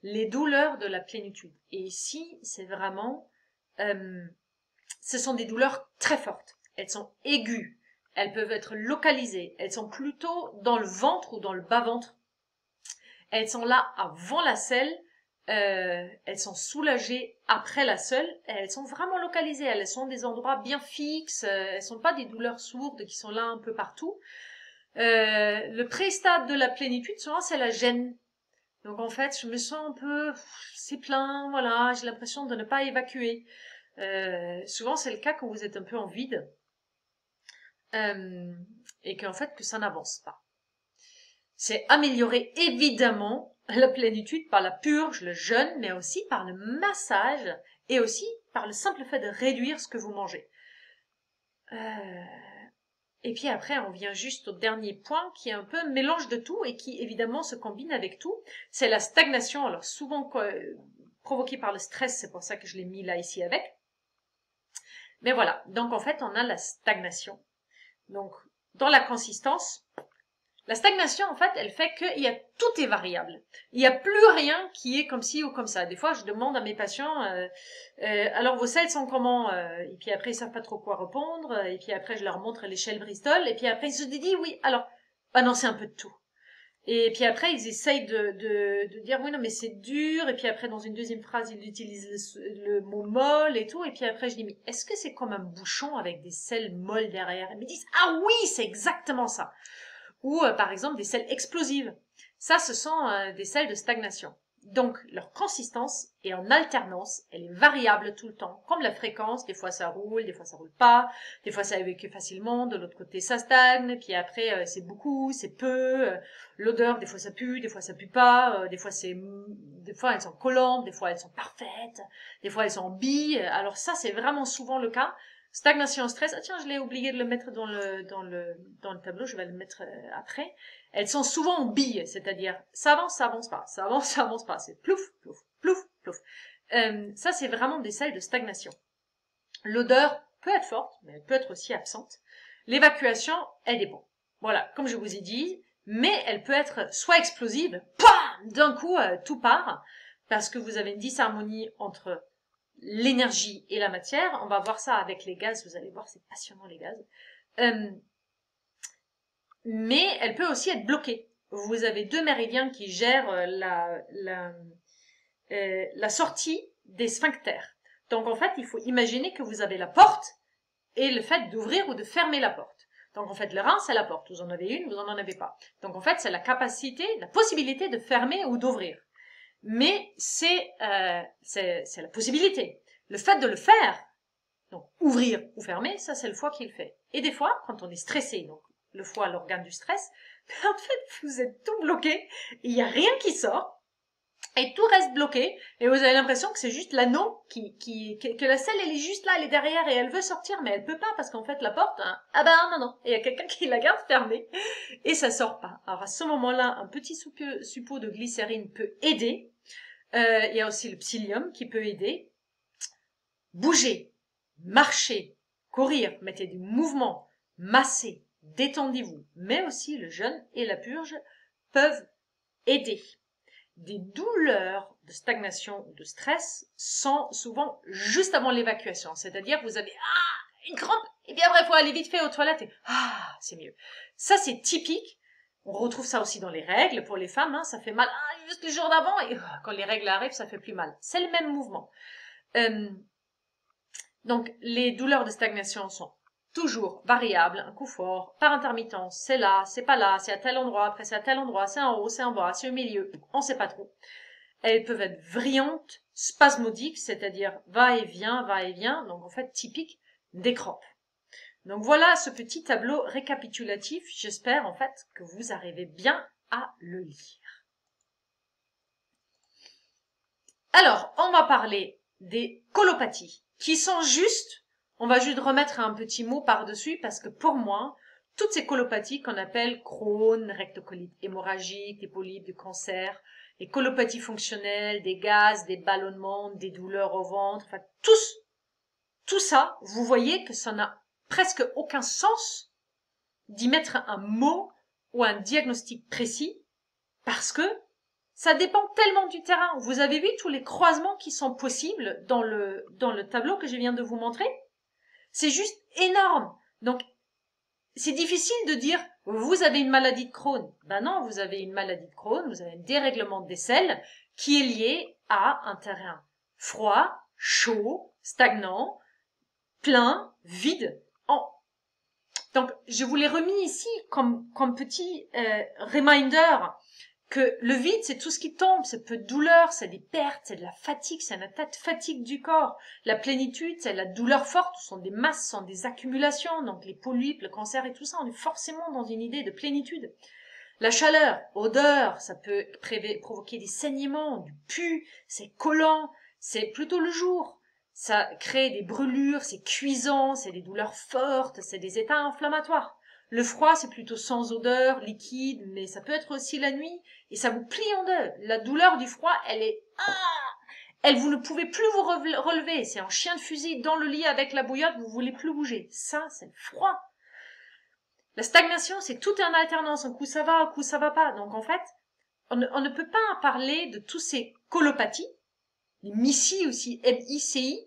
Les douleurs de la plénitude. Et ici, c'est vraiment... ce sont des douleurs très fortes. Elles sont aiguës. Elles peuvent être localisées. Elles sont plutôt dans le ventre ou dans le bas-ventre. Elles sont là avant la selle. Elles sont soulagées après la selle. Elles sont vraiment localisées. Elles sont des endroits bien fixes. Elles sont pas des douleurs sourdes qui sont là un peu partout. Le pré-stade de la plénitude, souvent, c'est la gêne. Donc, en fait, je me sens un peu... c'est plein, voilà. J'ai l'impression de ne pas évacuer. Souvent, c'est le cas quand vous êtes un peu en vide. Et qu'en fait, que ça n'avance pas. C'est améliorer évidemment la plénitude par la purge, le jeûne, mais aussi par le massage et aussi par le simple fait de réduire ce que vous mangez. Et puis après, on vient juste au dernier point qui est un peu un mélange de tout et qui évidemment se combine avec tout. C'est la stagnation, alors souvent provoquée par le stress, c'est pour ça que je l'ai mis là ici avec. Mais voilà, donc en fait, on a la stagnation. Donc, dans la consistance, la stagnation, en fait, elle fait qu'il y a tout est variable. Il n'y a plus rien qui est comme ci ou comme ça. Des fois, je demande à mes patients, alors vos selles sont comment et puis après, ils savent pas trop quoi répondre. Et puis après, je leur montre l'échelle Bristol. Et puis après, ils se disent, oui, alors, bah non, c'est un peu de tout. Et puis après, ils essayent de dire, oui, non, mais c'est dur. Et puis après, dans une deuxième phrase, ils utilisent le mot molle et tout. Et puis après, je dis, mais est-ce que c'est comme un bouchon avec des selles molles derrière? Ils me disent, ah oui, c'est exactement ça. Ou par exemple des selles explosives. Ça, ce sont des selles de stagnation. Donc, leur consistance est en alternance, elle est variable tout le temps, comme la fréquence, des fois ça roule pas, des fois ça évacue facilement, de l'autre côté ça stagne, puis après c'est beaucoup, c'est peu, l'odeur, des fois ça pue pas, des fois elles sont collantes, des fois elles sont parfaites, des fois elles sont en billes, alors ça c'est vraiment souvent le cas. Stagnation, stress. Ah tiens, je l'ai oublié de le mettre dans le tableau, je vais le mettre après. Elles sont souvent en billes, c'est-à-dire ça avance pas, ça avance pas. C'est plouf, plouf, plouf, plouf. Ça, c'est vraiment des selles de stagnation. L'odeur peut être forte, mais elle peut être aussi absente. L'évacuation, elle dépend. Voilà, comme je vous ai dit, mais elle peut être soit explosive, pam, d'un coup, tout part, parce que vous avez une disharmonie entre l'énergie et la matière. On va voir ça avec les gaz, vous allez voir, c'est passionnant les gaz. Mais elle peut aussi être bloquée. Vous avez deux méridiens qui gèrent la sortie des sphincters. Donc en fait, il faut imaginer que vous avez la porte et le fait d'ouvrir ou de fermer la porte. Donc en fait, le rein, c'est la porte. Vous en avez une, vous n'en avez pas. Donc en fait, c'est la capacité, la possibilité de fermer ou d'ouvrir. Mais c'est la possibilité. Le fait de le faire, donc ouvrir ou fermer, ça c'est le foie qui le fait. Et des fois, quand on est stressé, donc le foie, l'organe du stress, en fait, vous êtes tout bloqué, il n'y a rien qui sort, et tout reste bloqué, et vous avez l'impression que c'est juste l'anneau que la selle, elle est juste là, elle est derrière, et elle veut sortir, mais elle peut pas, parce qu'en fait, la porte, hein, ah ben non, et il y a quelqu'un qui la garde fermée, et ça sort pas. Alors à ce moment-là, un petit suppôt de glycérine peut aider. Il y a aussi le psyllium qui peut aider. Bougez, marchez, courir, mettez du mouvement, massez, détendez-vous, mais aussi le jeûne et la purge peuvent aider. Des douleurs de stagnation ou de stress sont souvent juste avant l'évacuation, c'est-à-dire vous avez une crampe, et bien bref, faut aller vite fait aux toilettes et c'est mieux. Ça, c'est typique. On retrouve ça aussi dans les règles pour les femmes, hein, ça fait mal juste le jour d'avant et quand les règles arrivent, ça fait plus mal. C'est le même mouvement. Donc, les douleurs de stagnation sont toujours variables, un coup fort, par intermittence, c'est là, c'est pas là, c'est à tel endroit, après c'est à tel endroit, c'est en haut, c'est en bas, c'est au milieu, on sait pas trop. Elles peuvent être vrillantes, spasmodiques, c'est-à-dire va et vient, donc en fait typique des crampes. Donc voilà ce petit tableau récapitulatif, j'espère en fait que vous arrivez bien à le lire. Alors, on va parler des colopathies, qui sont juste, on va juste remettre un petit mot par-dessus, parce que pour moi, toutes ces colopathies qu'on appelle Crohn, rectocolite hémorragique, des polypes, du cancer, les colopathies fonctionnelles, des gaz, des ballonnements, des douleurs au ventre, enfin tout ça, vous voyez que ça n'a presque aucun sens d'y mettre un mot ou un diagnostic précis, parce que ça dépend tellement du terrain. Vous avez vu tous les croisements qui sont possibles dans le tableau que je viens de vous montrer? C'est juste énorme. Donc, c'est difficile de dire, vous avez une maladie de Crohn. Ben non, vous avez une maladie de Crohn, vous avez un dérèglement des selles qui est lié à un terrain froid, chaud, stagnant, plein, vide. Donc, je vous l'ai remis ici comme petit reminder que le vide, c'est tout ce qui tombe, c'est peu de douleur, c'est des pertes, c'est de la fatigue, c'est un état de fatigue du corps. La plénitude, c'est la douleur forte, ce sont des masses, ce sont des accumulations, donc les polypes, le cancer et tout ça, on est forcément dans une idée de plénitude. La chaleur, odeur, ça peut provoquer des saignements, du pus, c'est collant, c'est plutôt le jour. Ça crée des brûlures, c'est cuisant, c'est des douleurs fortes, c'est des états inflammatoires. Le froid, c'est plutôt sans odeur, liquide, mais ça peut être aussi la nuit, et ça vous plie en deux. La douleur du froid, vous ne pouvez plus vous relever. C'est un chien de fusil dans le lit avec la bouillotte, vous voulez plus bouger. Ça, c'est le froid. La stagnation, c'est tout en alternance. Un coup ça va, un coup ça va pas. Donc en fait, on ne peut pas parler de tous ces colopathies, les MICI aussi, MICI,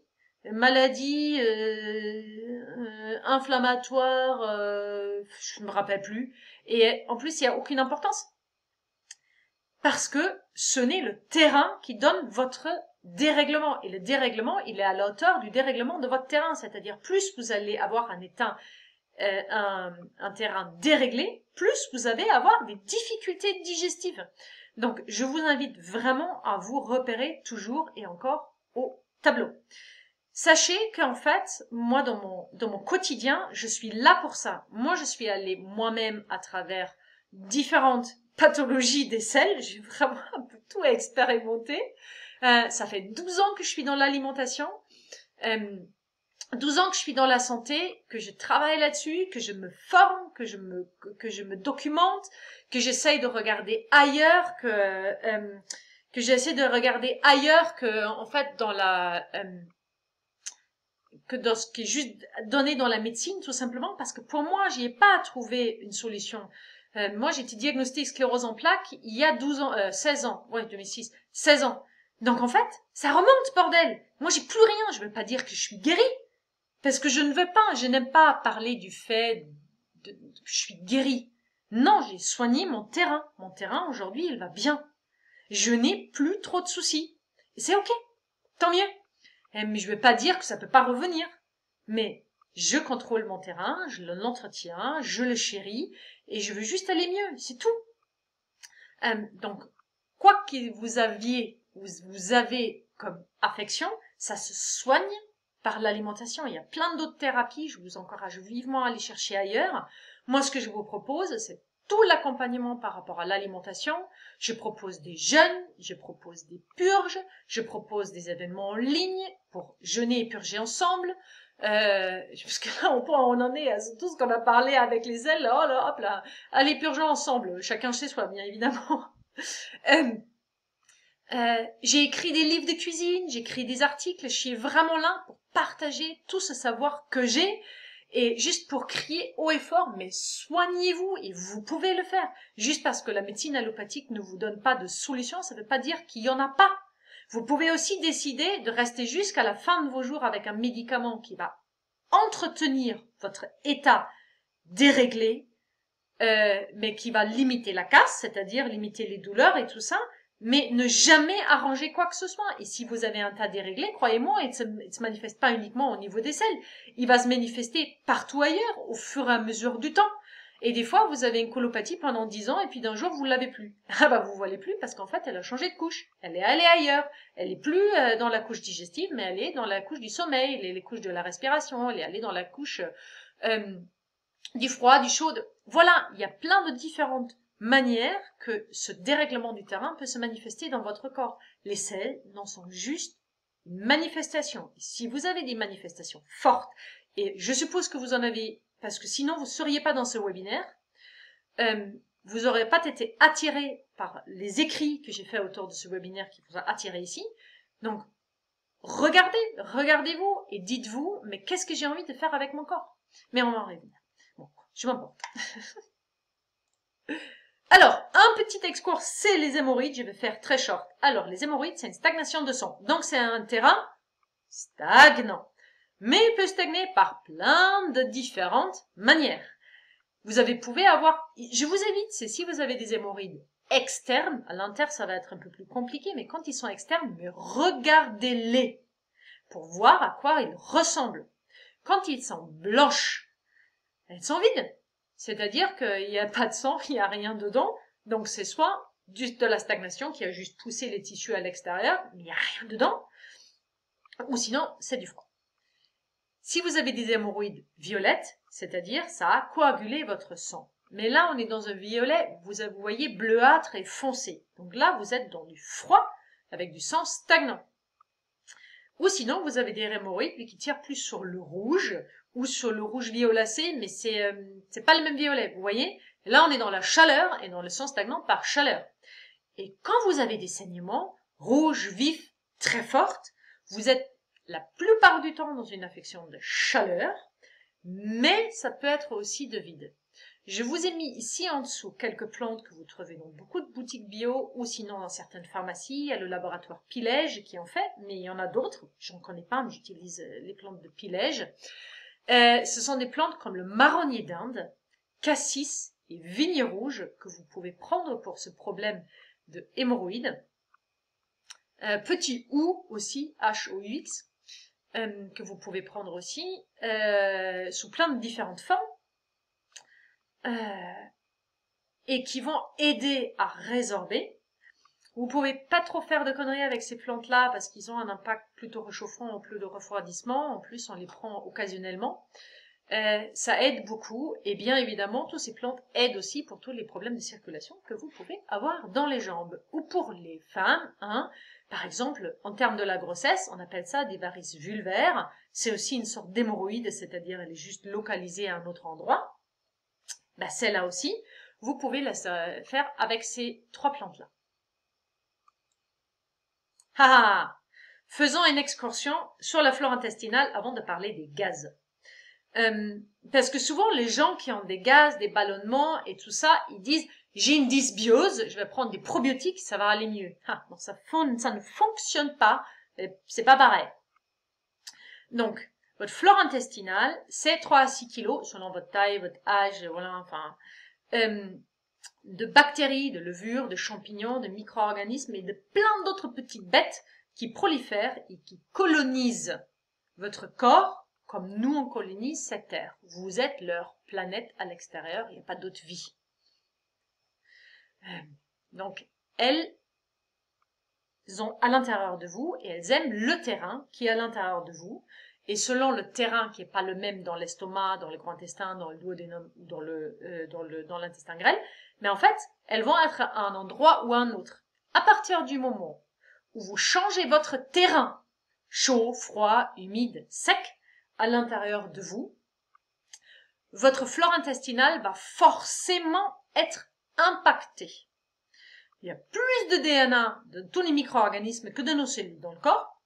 maladies inflammatoires, je ne me rappelle plus. Et en plus, il n'y a aucune importance. Parce que ce n'est le terrain qui donne votre dérèglement. Et le dérèglement, il est à la hauteur du dérèglement de votre terrain. C'est-à-dire, plus vous allez avoir un état, un terrain déréglé, plus vous allez avoir des difficultés digestives. Donc, je vous invite vraiment à vous repérer toujours et encore au tableau. Sachez qu'en fait, moi, dans mon quotidien, je suis là pour ça. Moi, je suis allée moi-même à travers différentes pathologies des selles. J'ai vraiment un peu tout expérimenté. Ça fait 12 ans que je suis dans l'alimentation. 12 ans que je suis dans la santé, que je travaille là-dessus, que je me forme, que je me documente, que j'essaye de regarder ailleurs, que j'essaie de regarder ailleurs que, en fait, que dans ce qui est juste donné dans la médecine, tout simplement, parce que pour moi, j'y ai pas trouvé une solution. Moi, j'ai été diagnostiquée sclérose en plaques il y a 16 ans. Ouais, 2006. 16 ans. Donc, en fait, ça remonte, bordel. Moi, j'ai plus rien. Je veux pas dire que je suis guérie. Parce que je n'aime pas parler du fait que je suis guérie. Non, j'ai soigné mon terrain. Mon terrain, aujourd'hui, il va bien. Je n'ai plus trop de soucis. Et c'est ok. Tant mieux. Mais je vais pas dire que ça peut pas revenir. Mais je contrôle mon terrain, je l'entretiens, je le chéris, et je veux juste aller mieux. C'est tout. Donc, quoi que vous avez comme affection, ça se soigne par l'alimentation. Il y a plein d'autres thérapies, je vous encourage vivement à aller chercher ailleurs. Moi, ce que je vous propose, c'est tout l'accompagnement par rapport à l'alimentation. Je propose des jeûnes, je propose des purges, je propose des événements en ligne pour jeûner et purger ensemble. Parce que là, on en est à tout ce qu'on a parlé avec les ailes. Oh là, hop là, allez, purgeons ensemble, chacun chez soi, bien évidemment. J'ai écrit des livres de cuisine, j'ai écrit des articles, je suis vraiment là pour partager tout ce savoir que j'ai et juste pour crier haut et fort, mais soignez-vous et vous pouvez le faire. Juste parce que la médecine allopathique ne vous donne pas de solution, ça ne veut pas dire qu'il y en a pas. Vous pouvez aussi décider de rester jusqu'à la fin de vos jours avec un médicament qui va entretenir votre état déréglé, mais qui va limiter la casse, c'est-à-dire limiter les douleurs et tout ça, mais ne jamais arranger quoi que ce soit. Et si vous avez un tas déréglé, croyez-moi, il ne se manifeste pas uniquement au niveau des selles, il va se manifester partout ailleurs, au fur et à mesure du temps. Et des fois, vous avez une colopathie pendant 10 ans, et puis d'un jour, vous l'avez plus. Ah bah, vous voyez plus, parce qu'en fait, elle a changé de couche. Elle est allée ailleurs. Elle est plus dans la couche digestive, mais elle est dans la couche du sommeil, les couches de la respiration, elle est allée dans la couche du froid, du chaud. Voilà, il y a plein de différentes manières que ce dérèglement du terrain peut se manifester dans votre corps. Les selles n'en sont juste une manifestation. Si vous avez des manifestations fortes, et je suppose que vous en avez, parce que sinon vous ne seriez pas dans ce webinaire, vous n'aurez pas été attiré par les écrits que j'ai fait autour de ce webinaire qui vous a attiré ici. Donc, regardez-vous et dites-vous, mais qu'est-ce que j'ai envie de faire avec mon corps? Mais on va en revenir. Bon, je m'emporte. Alors, un petit excours, c'est les hémorroïdes. Je vais faire très short. Alors, les hémorroïdes, c'est une stagnation de sang. Donc, c'est un terrain stagnant. Mais il peut stagner par plein de différentes manières. Pouvez avoir, je vous évite, c'est si vous avez des hémorroïdes externes, à l'interne, ça va être un peu plus compliqué, mais quand ils sont externes, mais regardez-les pour voir à quoi ils ressemblent. Quand ils sont blanches, elles sont vides. C'est-à-dire qu'il n'y a pas de sang, il n'y a rien dedans. Donc c'est soit de la stagnation qui a juste poussé les tissus à l'extérieur, mais il n'y a rien dedans. Ou sinon, c'est du froid. Si vous avez des hémorroïdes violettes, c'est-à-dire ça a coagulé votre sang. Mais là, on est dans un violet, vous voyez, bleuâtre et foncé. Donc là, vous êtes dans du froid avec du sang stagnant. Ou sinon, vous avez des hémorroïdes qui tirent plus sur le rouge ou sur le rouge violacé, mais c'est pas le même violet, vous voyez. Là, on est dans la chaleur et dans le sang stagnant par chaleur. Et quand vous avez des saignements rouges, vifs, très fortes, vous êtes la plupart du temps dans une affection de chaleur, mais ça peut être aussi de vide. Je vous ai mis ici en dessous quelques plantes que vous trouvez dans beaucoup de boutiques bio ou sinon dans certaines pharmacies. Il y a le laboratoire Pilège qui en fait, mais il y en a d'autres. J'en connais pas, mais j'utilise les plantes de Pilège. Ce sont des plantes comme le marronnier d'Inde, cassis et vigne rouge que vous pouvez prendre pour ce problème de hémorroïdes. Petit hou aussi, H-O-U-X, que vous pouvez prendre aussi, sous plein de différentes formes. Et qui vont aider à résorber. Vous pouvez pas trop faire de conneries avec ces plantes-là parce qu'ils ont un impact plutôt réchauffant ou plus de refroidissement. En plus, on les prend occasionnellement. Ça aide beaucoup. Et bien évidemment, toutes ces plantes aident aussi pour tous les problèmes de circulation que vous pouvez avoir dans les jambes. Ou pour les femmes, hein. Par exemple, en termes de la grossesse, on appelle ça des varices vulvaires. C'est aussi une sorte d'hémorroïde, c'est-à-dire elle est juste localisée à un autre endroit. Ben, celle-là aussi, vous pouvez la faire avec ces 3 plantes-là. Faisons une excursion sur la flore intestinale avant de parler des gaz. Parce que souvent, les gens qui ont des gaz, des ballonnements et tout ça, ils disent « j'ai une dysbiose, je vais prendre des probiotiques, ça va aller mieux ». Bon, ça ne fonctionne pas, c'est pas pareil. Donc, votre flore intestinale, c'est 3 à 6 kilos, selon votre taille, votre âge, voilà, enfin, de bactéries, de levures, de champignons, de micro-organismes et de plein d'autres petites bêtes qui prolifèrent et qui colonisent votre corps comme nous on colonise cette terre. Vous êtes leur planète à l'extérieur, il n'y a pas d'autre vie. Donc, elles ont à l'intérieur de vous et elles aiment le terrain qui est à l'intérieur de vous. Et selon le terrain qui n'est pas le même dans l'estomac, dans le grand intestin, dans le duodénum, dans l'intestin grêle, mais en fait, elles vont être à un endroit ou à un autre. À partir du moment où vous changez votre terrain, chaud, froid, humide, sec, à l'intérieur de vous, votre flore intestinale va forcément être impactée. Il y a plus de DNA de tous les micro-organismes que de nos cellules dans le corps.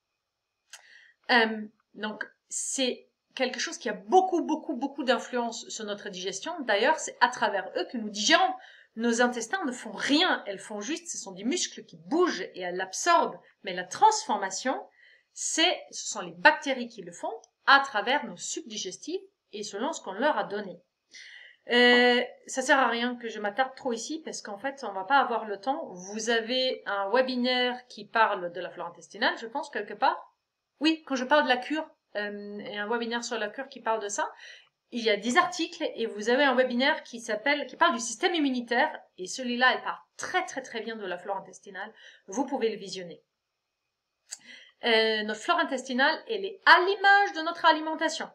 Donc, c'est quelque chose qui a beaucoup d'influence sur notre digestion. D'ailleurs, c'est à travers eux que nous digérons. Nos intestins ne font rien, elles font juste, ce sont des muscles qui bougent et elles l'absorbent. Mais la transformation, ce sont les bactéries qui le font à travers nos sucs digestifs et selon ce qu'on leur a donné. Ça sert à rien que je m'attarde trop ici parce qu'en fait, on va pas avoir le temps. Vous avez un webinaire qui parle de la flore intestinale, je pense, quelque part. Oui, quand je parle de la cure, et un webinaire sur la cure qui parle de ça, il y a 10 articles et vous avez un webinaire qui parle du système immunitaire et celui-là, il parle très très très bien de la flore intestinale. Vous pouvez le visionner. Notre flore intestinale, elle est à l'image de notre alimentation.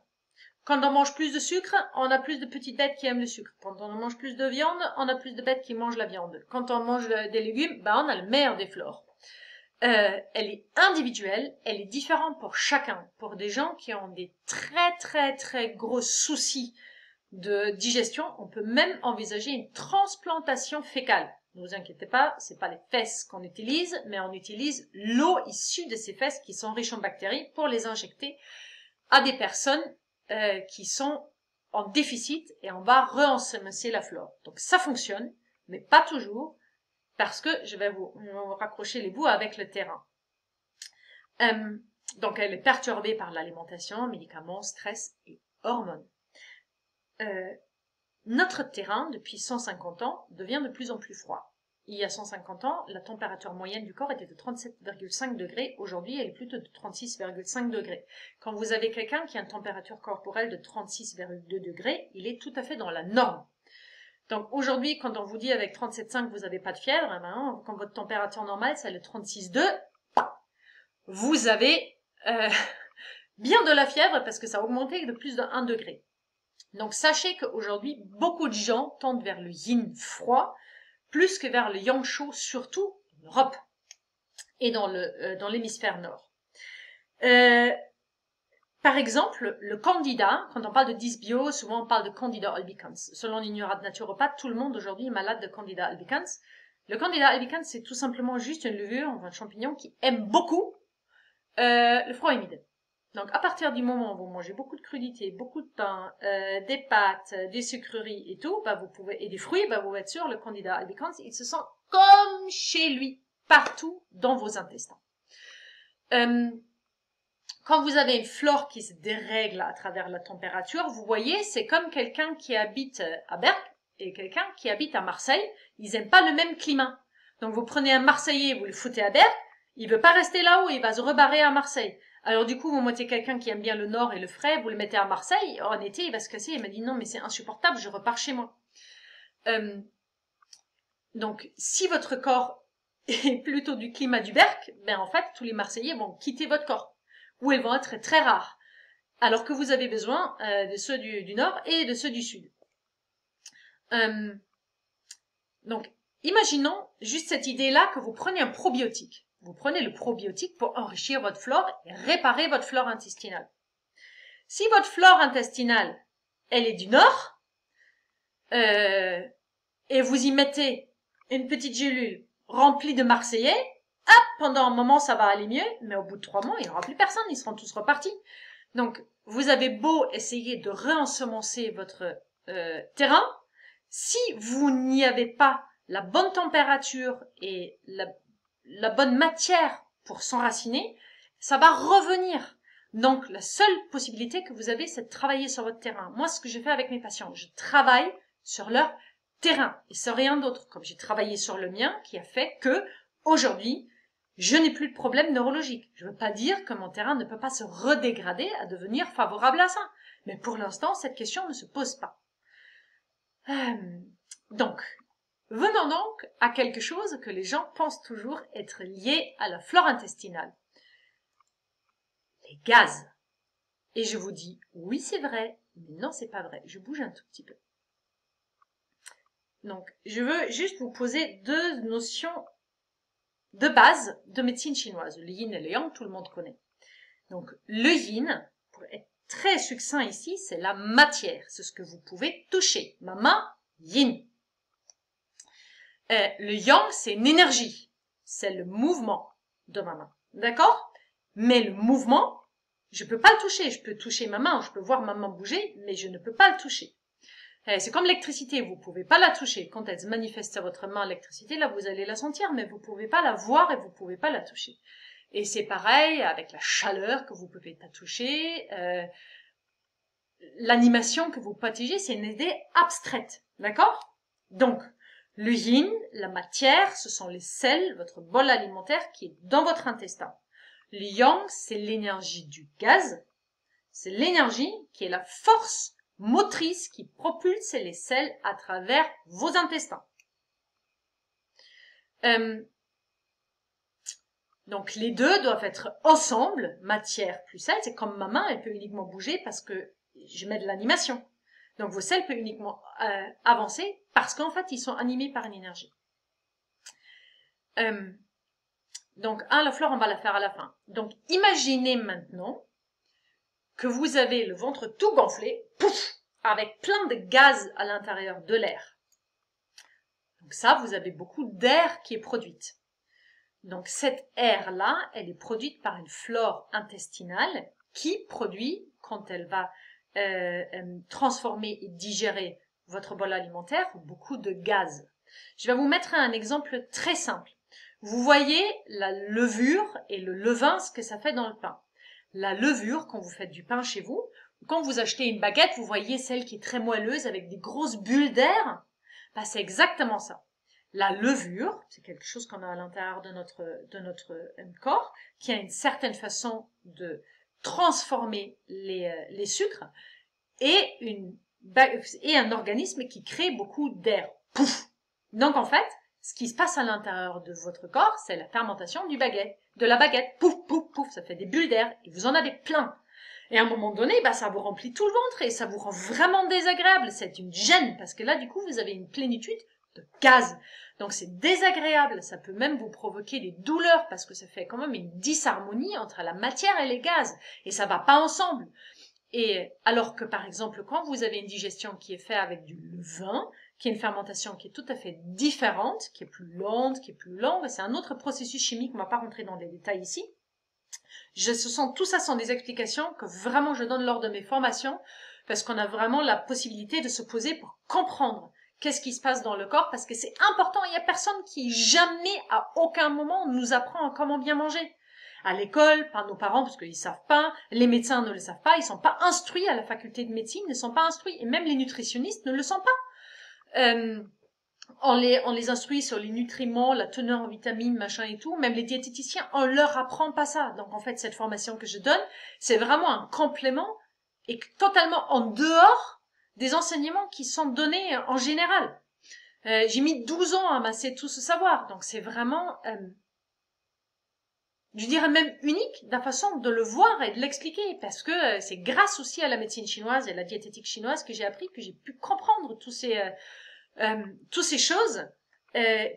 Quand on mange plus de sucre, on a plus de petites bêtes qui aiment le sucre. Quand on mange plus de viande, on a plus de bêtes qui mangent la viande. Quand on mange des légumes, on a le meilleur des flores. Elle est individuelle, elle est différente pour chacun. Pour des gens qui ont des très très très gros soucis de digestion, on peut même envisager une transplantation fécale. Ne vous inquiétez pas, c'est pas les fesses qu'on utilise, mais on utilise l'eau issue de ces fesses qui sont riches en bactéries pour les injecter à des personnes qui sont en déficit et on va re-ensemencer la flore. Donc ça fonctionne, mais pas toujours, parce que je vais vous raccrocher les bouts avec le terrain. Donc elle est perturbée par l'alimentation, médicaments, stress et hormones. Notre terrain, depuis 150 ans, devient de plus en plus froid. Il y a 150 ans, la température moyenne du corps était de 37,5 degrés. Aujourd'hui, elle est plutôt de 36,5 degrés. Quand vous avez quelqu'un qui a une température corporelle de 36,2 degrés, il est tout à fait dans la norme. Donc aujourd'hui, quand on vous dit avec 37,5 vous n'avez pas de fièvre, quand votre température normale c'est le 36,2, vous avez bien de la fièvre parce que ça a augmenté de plus de 1 degré. Donc sachez qu'aujourd'hui, beaucoup de gens tendent vers le yin froid, plus que vers le yang chaud, surtout en Europe et dans l'hémisphère nord. Par exemple, le candida, quand on parle de dysbio, souvent on parle de candida albicans. Selon l'ignorant naturopathe, tout le monde aujourd'hui est malade de candida albicans. Le candida albicans, c'est tout simplement juste une levure, un champignon qui aime beaucoup le froid humide. Donc à partir du moment où vous mangez beaucoup de crudités, beaucoup de pain, des pâtes, des sucreries et tout, vous pouvez, et des fruits, vous pouvez être sûr, le candida albicans, il se sent comme chez lui, partout dans vos intestins. Quand vous avez une flore qui se dérègle à travers la température, vous voyez, c'est comme quelqu'un qui habite à Berck et quelqu'un qui habite à Marseille. Ils n'aiment pas le même climat. Donc vous prenez un Marseillais, vous le foutez à Berck, il veut pas rester là-haut, il va se rebarrer à Marseille. Alors du coup, vous mettez quelqu'un qui aime bien le nord et le frais, vous le mettez à Marseille, en été, il va se casser, il m'a dit non, mais c'est insupportable, je repars chez moi. Donc, si votre corps est plutôt du climat du Berck, en fait, tous les Marseillais vont quitter votre corps. Ou elles vont être très rares. Alors que vous avez besoin de ceux du nord et de ceux du sud. Donc, imaginons juste cette idée-là que vous prenez un probiotique. Vous prenez le probiotique pour enrichir votre flore et réparer votre flore intestinale. Si votre flore intestinale, elle est du nord, et vous y mettez une petite gélule remplie de Marseillais, hop, pendant un moment ça va aller mieux, mais au bout de 3 mois, il n'y aura plus personne, ils seront tous repartis. Donc, vous avez beau essayer de réensemencer votre terrain, si vous n'y avez pas la bonne température et la bonne matière pour s'enraciner, ça va revenir. Donc, la seule possibilité que vous avez, c'est de travailler sur votre terrain. Moi, ce que je fais avec mes patients, je travaille sur leur terrain et sur rien d'autre. Comme j'ai travaillé sur le mien, qui a fait que, aujourd'hui, je n'ai plus de problème neurologique. Je ne veux pas dire que mon terrain ne peut pas se redégrader à devenir favorable à ça. Mais pour l'instant, cette question ne se pose pas. Donc, venons donc à quelque chose que les gens pensent toujours être lié à la flore intestinale. Les gaz. Et je vous dis, oui c'est vrai, mais non c'est pas vrai. Je bouge un tout petit peu. Donc, je veux juste vous poser 2 notions de base de médecine chinoise. Le yin et le yang, tout le monde connaît. Donc, le yin, pour être très succinct ici, c'est la matière. C'est ce que vous pouvez toucher. Ma main, yin. Le yang, c'est une énergie. C'est le mouvement de ma main. D'accord? Mais le mouvement, je peux pas le toucher. Je peux toucher ma main, je peux voir ma main bouger, mais je ne peux pas le toucher. C'est comme l'électricité, vous pouvez pas la toucher. Quand elle se manifeste à votre main, l'électricité, là, vous allez la sentir, mais vous pouvez pas la voir et vous pouvez pas la toucher. Et c'est pareil avec la chaleur que vous pouvez pas toucher, l'animation que vous protégez, c'est une idée abstraite, d'accord? Donc, le yin, la matière, ce sont les sels, votre bol alimentaire qui est dans votre intestin. Le yang, c'est l'énergie du gaz, c'est l'énergie qui est la force motrice qui propulse les sels à travers vos intestins. Donc les deux doivent être ensemble, matière plus sel. C'est comme ma main, elle peut uniquement bouger parce que je mets de l'animation. Donc vos sels peuvent uniquement avancer parce qu'en fait ils sont animés par une énergie. Donc la fleur on va la faire à la fin. Donc imaginez maintenant que vous avez le ventre tout gonflé, pouf, avec plein de gaz à l'intérieur de l'air. Donc ça, vous avez beaucoup d'air qui est produite. Donc cette air-là, elle est produite par une flore intestinale qui produit, quand elle va transformer et digérer votre bol alimentaire, beaucoup de gaz. Je vais vous mettre un exemple très simple. Vous voyez la levure et le levain, ce que ça fait dans le pain. La levure, quand vous faites du pain chez vous, quand vous achetez une baguette, vous voyez celle qui est très moelleuse avec des grosses bulles d'air. Bah, c'est exactement ça. La levure, c'est quelque chose qu'on a à l'intérieur de notre corps, qui a une certaine façon de transformer les sucres et un organisme qui crée beaucoup d'air. Pouf! Donc en fait, ce qui se passe à l'intérieur de votre corps, c'est la fermentation de la baguette. Pouf, pouf, pouf, ça fait des bulles d'air et vous en avez plein. Et à un moment donné, bah, ça vous remplit tout le ventre et ça vous rend vraiment désagréable. C'est une gêne parce que là, du coup, vous avez une plénitude de gaz. Donc c'est désagréable, ça peut même vous provoquer des douleurs parce que ça fait quand même une disharmonie entre la matière et les gaz et ça va pas ensemble. Et alors que par exemple quand vous avez une digestion qui est faite avec du levain, qui est une fermentation qui est tout à fait différente, qui est plus lente, qui est plus longue, c'est un autre processus chimique, on va pas rentrer dans les détails ici. Tout ça sont des explications que vraiment je donne lors de mes formations parce qu'on a vraiment la possibilité de se poser pour comprendre qu'est-ce qui se passe dans le corps, parce que c'est important. Il y a personne qui jamais, à aucun moment, nous apprend comment bien manger. À l'école, par nos parents, parce qu'ils savent pas, les médecins ne le savent pas, ils sont pas instruits à la faculté de médecine, ne sont pas instruits, et même les nutritionnistes ne le sont pas. On les instruit sur les nutriments, la teneur en vitamines, machin et tout. Même les diététiciens, on leur apprend pas ça. Donc en fait, cette formation que je donne, c'est vraiment un complément et totalement en dehors des enseignements qui sont donnés en général. J'ai mis 12 ans à amasser tout ce savoir. Donc c'est vraiment, je dirais même unique, la façon de le voir et de l'expliquer. Parce que c'est grâce aussi à la médecine chinoise et à la diététique chinoise que j'ai appris, que j'ai pu comprendre toutes ces choses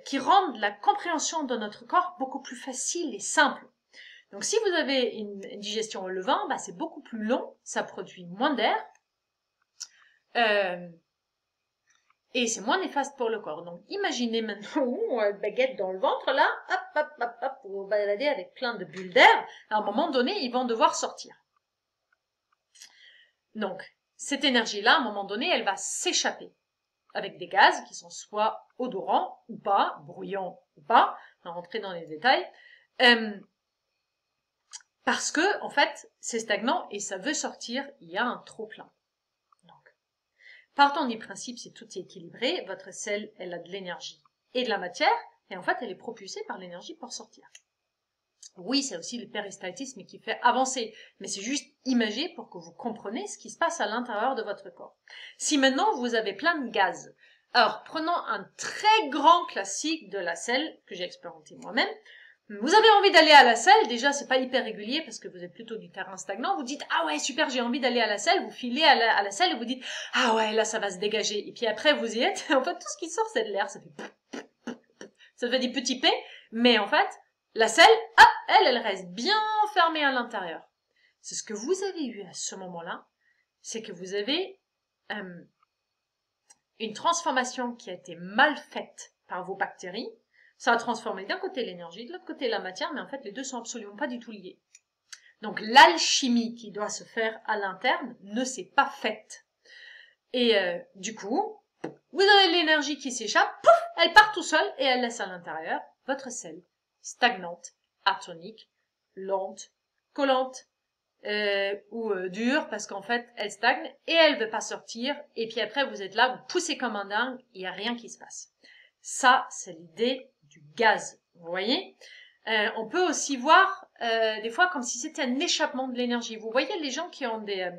qui rendent la compréhension de notre corps beaucoup plus facile et simple. Donc si vous avez une digestion au levain, bah, c'est beaucoup plus long, ça produit moins d'air et c'est moins néfaste pour le corps. Donc imaginez maintenant une baguette dans le ventre là, hop, hop, hop, hop, vous vous baladez avec plein de bulles d'air, à un moment donné ils vont devoir sortir. Donc cette énergie-là, à un moment donné, elle va s'échapper avec des gaz qui sont soit odorants ou pas, bruyants ou pas, on va rentrer dans les détails, parce que en fait c'est stagnant et ça veut sortir, il y a un trop plein. Donc, partant du principe, si tout est équilibré, votre selle, elle a de l'énergie et de la matière, et en fait elle est propulsée par l'énergie pour sortir. Oui, c'est aussi le péristaltisme qui fait avancer, mais c'est juste imagé pour que vous compreniez ce qui se passe à l'intérieur de votre corps. Si maintenant vous avez plein de gaz, alors prenons un très grand classique de la selle que j'ai expérimenté moi-même. Vous avez envie d'aller à la selle, déjà c'est pas hyper régulier parce que vous êtes plutôt du terrain stagnant, vous dites ah ouais super j'ai envie d'aller à la selle, vous filez à la selle et vous dites ah ouais là ça va se dégager, et puis après vous y êtes, en fait tout ce qui sort c'est de l'air, ça fait des petits P, mais en fait la selle, hop, elle reste bien fermée à l'intérieur. C'est ce que vous avez eu à ce moment-là, c'est que vous avez une transformation qui a été mal faite par vos bactéries. Ça a transformé d'un côté l'énergie, de l'autre côté la matière, mais en fait les deux sont absolument pas du tout liés. Donc l'alchimie qui doit se faire à l'interne ne s'est pas faite. Et du coup, vous avez l'énergie qui s'échappe, pouf, elle part tout seule et elle laisse à l'intérieur votre selle stagnante, atonique, lente, collante ou dure parce qu'en fait, elle stagne et elle veut pas sortir. Et puis après, vous êtes là, vous poussez comme un dingue, il n'y a rien qui se passe. Ça, c'est l'idée du gaz. Vous voyez? On peut aussi voir des fois comme si c'était un échappement de l'énergie. Vous voyez les gens qui ont des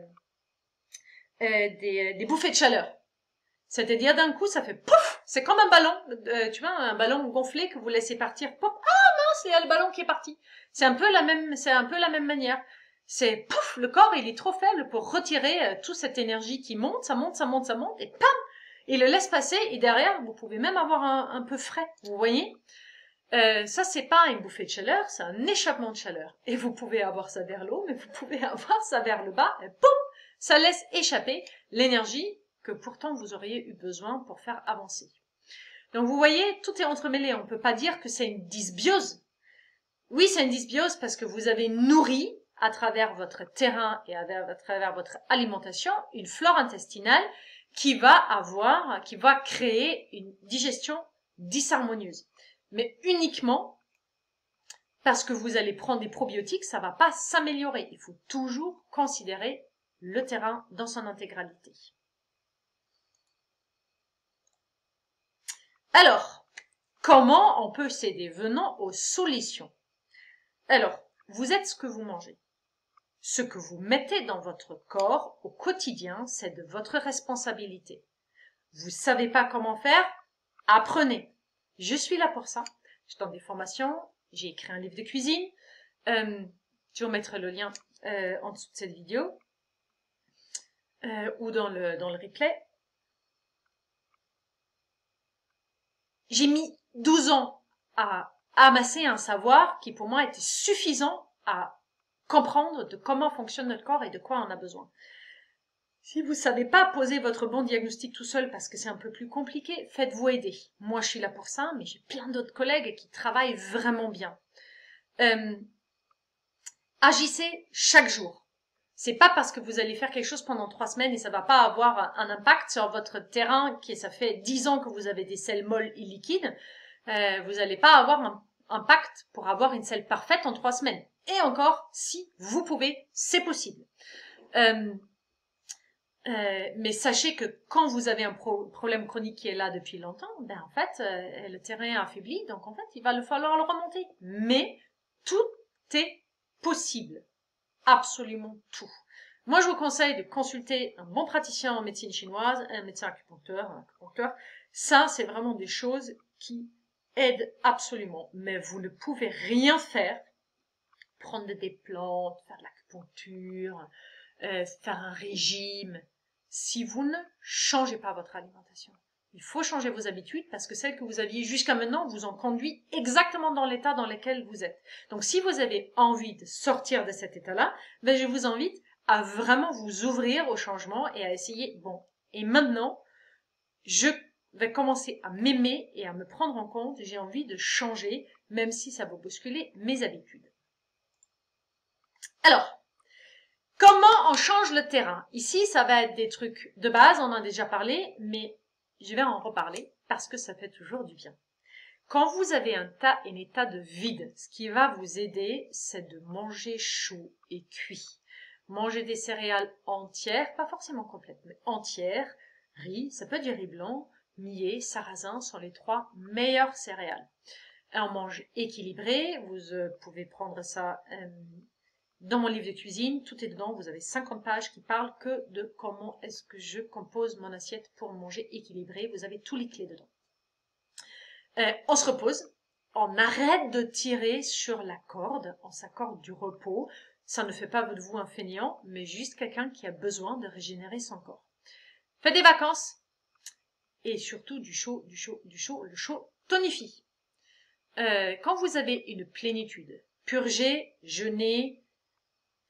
bouffées de chaleur. C'est-à-dire d'un coup, ça fait pouf, c'est comme un ballon, tu vois, un ballon gonflé que vous laissez partir, pop, ah mince, il y a le ballon qui est parti. C'est un peu la même manière. C'est pouf, le corps il est trop faible pour retirer toute cette énergie qui monte, ça monte, ça monte, ça monte, et pam, il le laisse passer, et derrière, vous pouvez même avoir un peu frais, vous voyez. Ça, c'est pas une bouffée de chaleur, c'est un échappement de chaleur. Et vous pouvez avoir ça vers l'eau, mais vous pouvez avoir ça vers le bas, et poum, ça laisse échapper l'énergie que pourtant vous auriez eu besoin pour faire avancer. Donc vous voyez, tout est entremêlé. On ne peut pas dire que c'est une dysbiose. Oui, c'est une dysbiose parce que vous avez nourri à travers votre terrain et à travers votre alimentation une flore intestinale qui va créer une digestion disharmonieuse. Mais uniquement parce que vous allez prendre des probiotiques, ça ne va pas s'améliorer. Il faut toujours considérer le terrain dans son intégralité. Alors, comment on peut s'aider? Venons aux solutions. Alors, vous êtes ce que vous mangez. Ce que vous mettez dans votre corps au quotidien, c'est de votre responsabilité. Vous savez pas comment faire? Apprenez. Je suis là pour ça. Je donne des formations, j'ai écrit un livre de cuisine. Je vous mettrai le lien en dessous de cette vidéo ou dans le replay. J'ai mis 12 ans à amasser un savoir qui pour moi était suffisant à comprendre de comment fonctionne notre corps et de quoi on a besoin. Si vous ne savez pas poser votre bon diagnostic tout seul parce que c'est un peu plus compliqué, faites-vous aider. Moi, je suis là pour ça, mais j'ai plein d'autres collègues qui travaillent vraiment bien. Agissez chaque jour. C'est pas parce que vous allez faire quelque chose pendant 3 semaines et ça va pas avoir un impact sur votre terrain ça fait 10 ans que vous avez des selles molles et liquides. Vous n'allez pas avoir un impact pour avoir une selle parfaite en 3 semaines. Et encore, si vous pouvez, c'est possible. Mais sachez que quand vous avez un problème chronique qui est là depuis longtemps, ben en fait, le terrain est affaibli, donc en fait, il va falloir le remonter. Mais tout est possible. Absolument tout. Moi, je vous conseille de consulter un bon praticien en médecine chinoise, un médecin acupuncteur, Ça, c'est vraiment des choses qui aident absolument. Mais vous ne pouvez rien faire. Prendre des plantes, faire de l'acupuncture, faire un régime, si vous ne changez pas votre alimentation. Il faut changer vos habitudes parce que celles que vous aviez jusqu'à maintenant vous ont conduit exactement dans l'état dans lequel vous êtes. Donc si vous avez envie de sortir de cet état-là, ben je vous invite à vraiment vous ouvrir au changement et à essayer, bon, et maintenant, je vais commencer à m'aimer et à me prendre en compte, j'ai envie de changer, même si ça va bousculer mes habitudes. Alors, comment on change le terrain? Ici, ça va être des trucs de base, on en a déjà parlé, mais je vais en reparler parce que ça fait toujours du bien. Quand vous avez un état de vide, ce qui va vous aider, c'est de manger chaud et cuit. Manger des céréales entières, pas forcément complètes, mais entières. Riz, ça peut être du riz blanc, millet, sarrasin sont les 3 meilleures céréales. On mange équilibré, vous pouvez prendre ça dans mon livre de cuisine, tout est dedans, vous avez 50 pages qui parlent que de comment est-ce que je compose mon assiette pour manger équilibré, vous avez tous les clés dedans. On se repose, on arrête de tirer sur la corde, on s'accorde du repos, ça ne fait pas de vous un fainéant, mais juste quelqu'un qui a besoin de régénérer son corps. Faites des vacances, et surtout du chaud, le chaud tonifie. Quand vous avez une plénitude, purgez, jeûnez,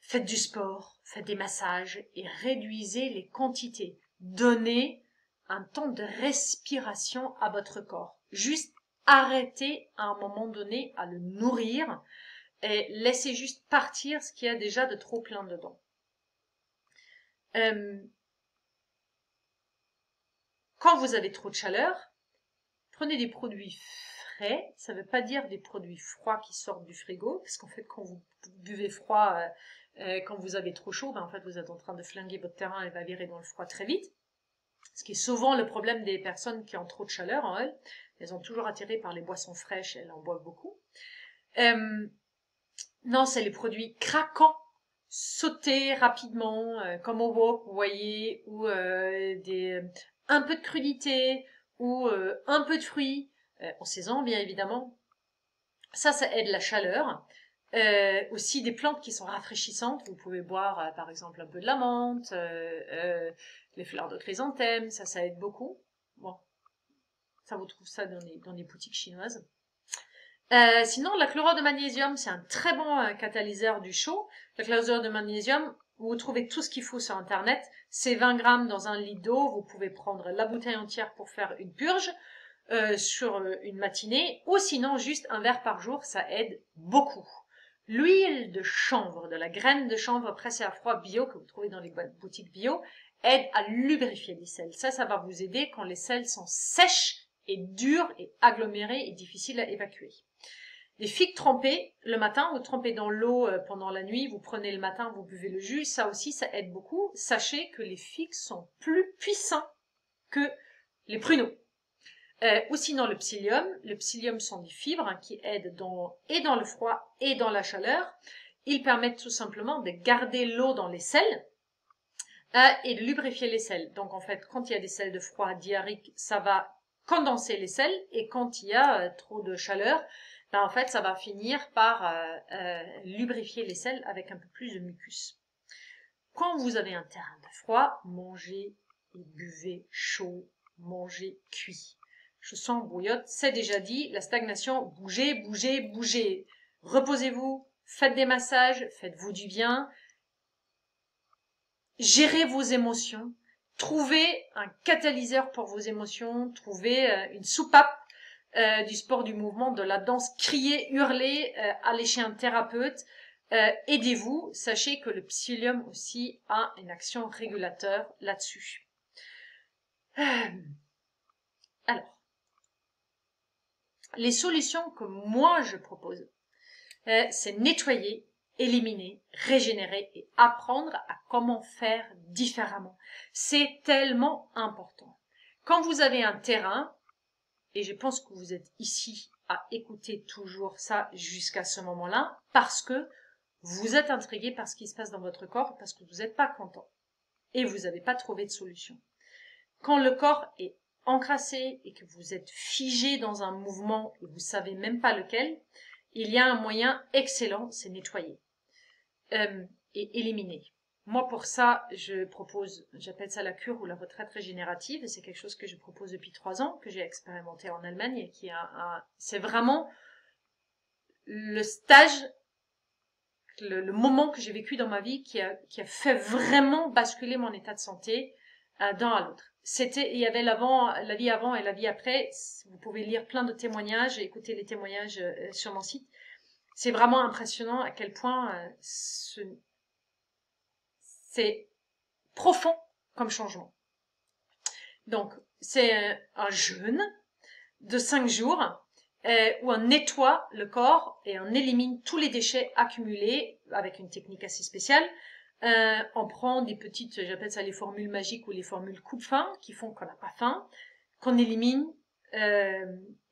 faites du sport, faites des massages et réduisez les quantités. Donnez un temps de respiration à votre corps. Juste arrêtez à un moment donné à le nourrir et laissez juste partir ce qu'il y a déjà de trop plein dedans. Quand vous avez trop de chaleur, prenez des produits frais. Ça ne veut pas dire des produits froids qui sortent du frigo, parce qu'en fait, quand vous buvez froid, quand vous avez trop chaud, ben, en fait, vous êtes en train de flinguer votre terrain et va virer dans le froid très vite. Ce qui est souvent le problème des personnes qui ont trop de chaleur en elles. Elles sont toujours attirées par les boissons fraîches, elles en boivent beaucoup. Non, c'est les produits craquants, sautés rapidement, comme au wok, vous voyez, ou un peu de crudité, ou un peu de fruits, en saison bien évidemment. Ça aide la chaleur. Aussi des plantes qui sont rafraîchissantes. Vous pouvez boire par exemple un peu de la menthe, les fleurs de chrysanthème, ça aide beaucoup. Bon, ça vous trouve ça dans les boutiques chinoises. Sinon, la chlorure de magnésium, c'est un très bon catalyseur du chaud. La chlorure de magnésium, vous trouvez tout ce qu'il faut sur Internet. C'est 20 grammes dans un litre d'eau. Vous pouvez prendre la bouteille entière pour faire une purge sur une matinée. Ou sinon, juste un verre par jour, ça aide beaucoup. L'huile de chanvre, de la graine de chanvre pressée à froid bio que vous trouvez dans les boutiques bio, aide à lubrifier les selles. Ça va vous aider quand les selles sont sèches et dures et agglomérées et difficiles à évacuer. Les figues trempées le matin, vous trempez dans l'eau pendant la nuit, vous prenez le matin, vous buvez le jus, ça aussi, ça aide beaucoup. Sachez que les figues sont plus puissants que les pruneaux. Ou sinon le psyllium. Le psyllium sont des fibres qui aident dans le froid et dans la chaleur. Ils permettent tout simplement de garder l'eau dans les selles et de lubrifier les selles. Donc en fait, quand il y a des selles de froid diarrhéique, ça va condenser les selles, et quand il y a trop de chaleur, ben en fait, ça va finir par lubrifier les selles avec un peu plus de mucus. Quand vous avez un terrain de froid, mangez et buvez chaud, mangez cuit. Je sens bouillotte, c'est déjà dit, la stagnation, bougez, bougez, bougez. Reposez-vous, faites des massages, faites-vous du bien. Gérez vos émotions. Trouvez un catalyseur pour vos émotions. Trouvez une soupape du sport, du mouvement, de la danse. Criez, hurlez, allez chez un thérapeute. Aidez-vous. Sachez que le psyllium aussi a une action régulateur là-dessus. Alors, les solutions que moi je propose, c'est nettoyer, éliminer, régénérer et apprendre à comment faire différemment. C'est tellement important. Quand vous avez un terrain, et je pense que vous êtes ici à écouter toujours ça jusqu'à ce moment-là, parce que vous êtes intrigué par ce qui se passe dans votre corps, parce que vous n'êtes pas content et vous n'avez pas trouvé de solution. Quand le corps est encrassé et que vous êtes figé dans un mouvement et vous savez même pas lequel, il y a un moyen excellent, c'est nettoyer et éliminer. Moi, pour ça, je propose, j'appelle ça la cure ou la retraite régénérative, et c'est quelque chose que je propose depuis 3 ans, que j'ai expérimenté en Allemagne, et qui c'est vraiment le stage, le moment que j'ai vécu dans ma vie qui a fait vraiment basculer mon état de santé d'un à l'autre. Il y avait la vie avant et la vie après. Vous pouvez lire plein de témoignages et écouter les témoignages sur mon site. C'est vraiment impressionnant à quel point c'est profond comme changement. Donc, c'est un jeûne de 5 jours où on nettoie le corps et on élimine tous les déchets accumulés avec une technique assez spéciale. On prend des petites, j'appelle ça les formules magiques ou les formules coupe-faim, qui font qu'on n'a pas faim, qu'on élimine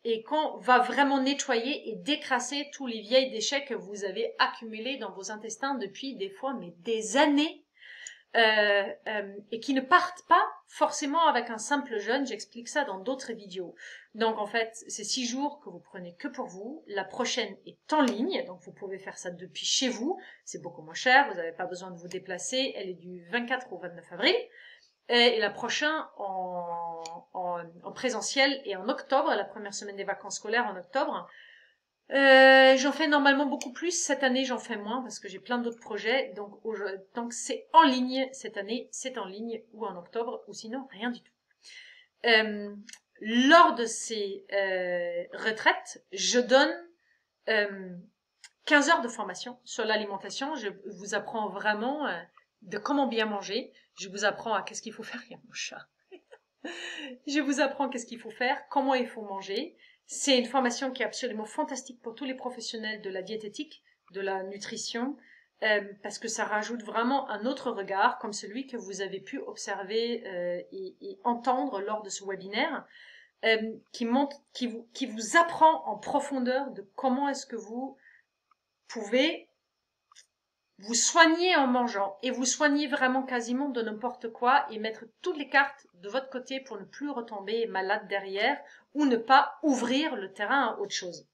et qu'on va vraiment nettoyer et décrasser tous les vieilles déchets que vous avez accumulés dans vos intestins depuis des fois mais des années. Et qui ne partent pas forcément avec un simple jeûne. J'explique ça dans d'autres vidéos. Donc en fait, c'est 6 jours que vous prenez que pour vous. La prochaine est en ligne, donc vous pouvez faire ça depuis chez vous. C'est beaucoup moins cher, vous n'avez pas besoin de vous déplacer. Elle est du 24 au 29 avril. Et la prochaine en présentiel et en octobre, la première semaine des vacances scolaires en octobre. J'en fais normalement beaucoup plus. Cette année, j'en fais moins parce que j'ai plein d'autres projets. Donc c'est en ligne cette année. C'est en ligne ou en octobre ou sinon rien du tout. Lors de ces retraites, je donne 15 heures de formation sur l'alimentation. Je vous apprends vraiment de comment bien manger. Je vous apprends à qu'est-ce qu'il faut faire. Il y a mon chat. Je vous apprends qu'est-ce qu'il faut faire, comment il faut manger. C'est une formation qui est absolument fantastique pour tous les professionnels de la diététique, de la nutrition, parce que ça rajoute vraiment un autre regard, comme celui que vous avez pu observer et entendre lors de ce webinaire, qui vous apprend en profondeur de comment est-ce que vous pouvez vous soigner en mangeant, et vous soigner vraiment quasiment de n'importe quoi, et mettre toutes les cartes de votre côté pour ne plus retomber malade derrière, ou ne pas ouvrir le terrain à autre chose.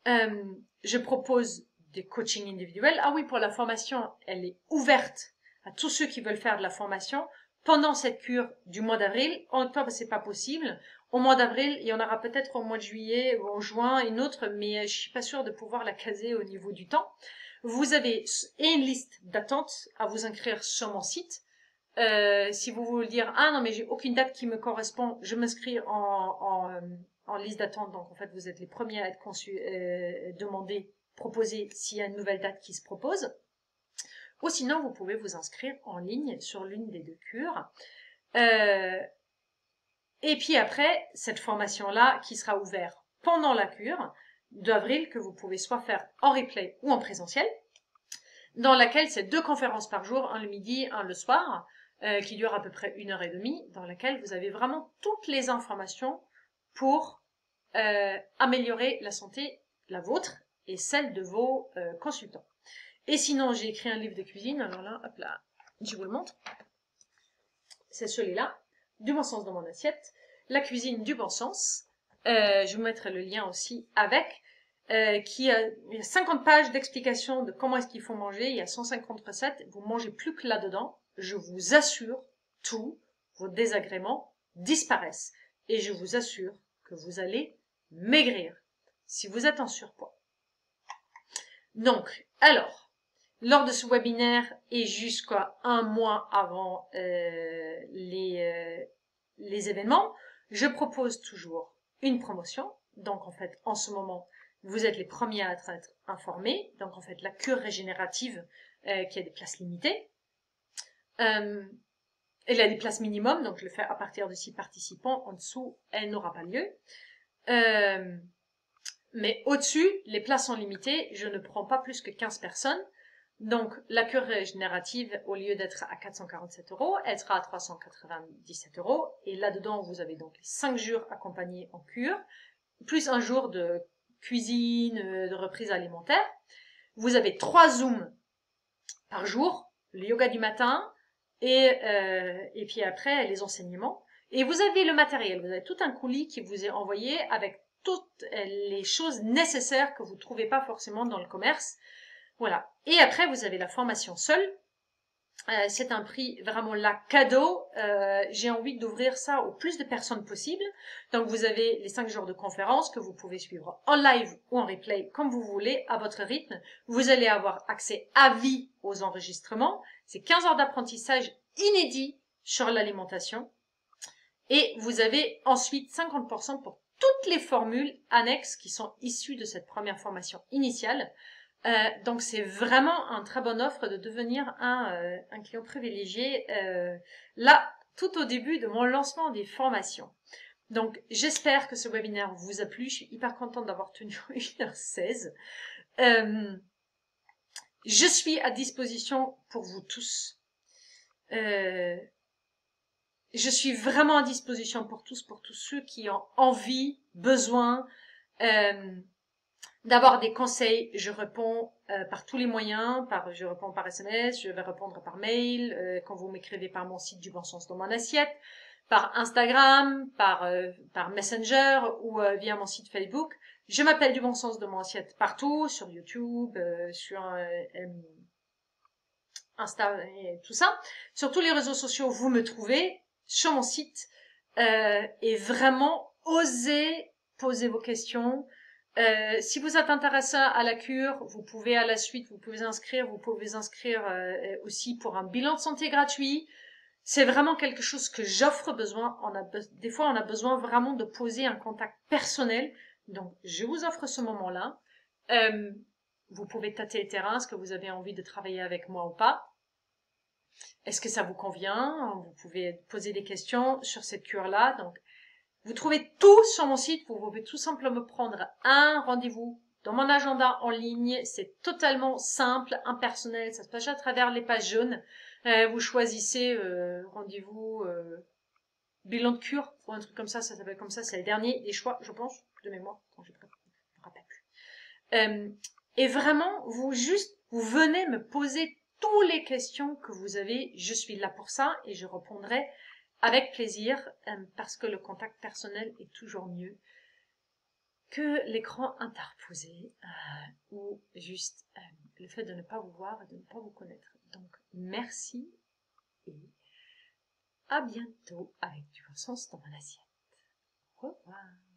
Je propose des coachings individuels. Ah oui, pour la formation, elle est ouverte à tous ceux qui veulent faire de la formation pendant cette cure du mois d'avril. En octobre, c'est pas possible. Au mois d'avril, il y en aura peut-être au mois de juillet ou en juin une autre, mais je suis pas sûre de pouvoir la caser au niveau du temps. Vous avez une liste d'attente à vous inscrire sur mon site. Si vous voulez dire, ah non, mais j'ai aucune date qui me correspond, je m'inscris en liste d'attente. Donc, en fait, vous êtes les premiers à être demandés, proposés s'il y a une nouvelle date qui se propose. Ou sinon, vous pouvez vous inscrire en ligne sur l'une des deux cures. Et puis après, cette formation-là qui sera ouverte pendant la cure d'avril, que vous pouvez soit faire en replay ou en présentiel, dans laquelle c'est 2 conférences par jour, un le midi, un le soir, qui durent à peu près 1h30, dans laquelle vous avez vraiment toutes les informations pour améliorer la santé, la vôtre et celle de vos consultants. Et sinon, j'ai écrit un livre de cuisine, alors là, hop là, je vous le montre. C'est celui-là, Du bon sens dans mon assiette, la cuisine du bon sens. Je vous mettrai le lien aussi avec, il y a 50 pages d'explications de comment est-ce qu'il faut manger, il y a 150 recettes, vous mangez plus que là-dedans, je vous assure, tous vos désagréments disparaissent. Et je vous assure que vous allez maigrir, si vous êtes en surpoids. Donc, alors, lors de ce webinaire et jusqu'à un mois avant les événements, je propose toujours une promotion. Donc, en fait, en ce moment, vous êtes les premiers à être informés. Donc, en fait, la cure régénérative qui a des places limitées. Elle a des places minimum, donc je le fais à partir de 6 participants. En dessous, elle n'aura pas lieu. Mais au-dessus, les places sont limitées. Je ne prends pas plus que 15 personnes. Donc, la cure régénérative, au lieu d'être à 447 €, elle sera à 397 €. Et là-dedans, vous avez donc les 5 jours accompagnés en cure, plus un jour de cuisine, de reprise alimentaire. Vous avez 3 Zooms par jour, le yoga du matin, et puis après, les enseignements. Et vous avez le matériel, vous avez tout un colis qui vous est envoyé avec toutes les choses nécessaires que vous ne trouvez pas forcément dans le commerce. Voilà. Et après, vous avez la formation seule. C'est un prix vraiment là cadeau. J'ai envie d'ouvrir ça au plus de personnes possible. Donc, vous avez les 5 jours de conférence que vous pouvez suivre en live ou en replay comme vous voulez, à votre rythme. Vous allez avoir accès à vie aux enregistrements. C'est 15 heures d'apprentissage inédit sur l'alimentation. Et vous avez ensuite 50% pour toutes les formules annexes qui sont issues de cette première formation initiale. Donc c'est vraiment une très bonne offre de devenir un client privilégié là tout au début de mon lancement des formations. Donc j'espère que ce webinaire vous a plu. Je suis hyper contente d'avoir tenu 1h16. Je suis à disposition pour vous tous. Je suis vraiment à disposition pour tous ceux qui ont envie, besoin d'avoir des conseils. Je réponds par tous les moyens, je réponds par SMS, je vais répondre par mail, quand vous m'écrivez par mon site du bon sens dans mon assiette, par Instagram, par Messenger ou via mon site Facebook. Je m'appelle du bon sens de mon assiette partout, sur YouTube, sur Insta et tout ça. Sur tous les réseaux sociaux, vous me trouvez sur mon site et vraiment osez poser vos questions. Si vous êtes intéressé à la cure, vous pouvez à la suite, vous pouvez inscrire aussi pour un bilan de santé gratuit. C'est vraiment quelque chose que j'offre besoin. Des fois, on a besoin vraiment de poser un contact personnel. Donc, je vous offre ce moment-là. Vous pouvez tâter le terrain. Est-ce que vous avez envie de travailler avec moi ou pas? Est-ce que ça vous convient? Vous pouvez poser des questions sur cette cure-là. Donc, Vous trouvez tout sur mon site. Vous pouvez tout simplement prendre un rendez-vous dans mon agenda en ligne. C'est totalement simple, impersonnel. Ça se passe à travers les pages jaunes. Vous choisissez rendez-vous bilan de cure ou un truc comme ça s'appelle comme ça. C'est le dernier des choix, je pense, de mémoire. Attends, je me rappelle plus. Et vraiment, vous venez me poser toutes les questions que vous avez. Je suis là pour ça et je répondrai avec plaisir parce que le contact personnel est toujours mieux que l'écran interposé ou juste le fait de ne pas vous voir et de ne pas vous connaître. Donc, merci et à bientôt avec du bon sens dans mon assiette. Au revoir.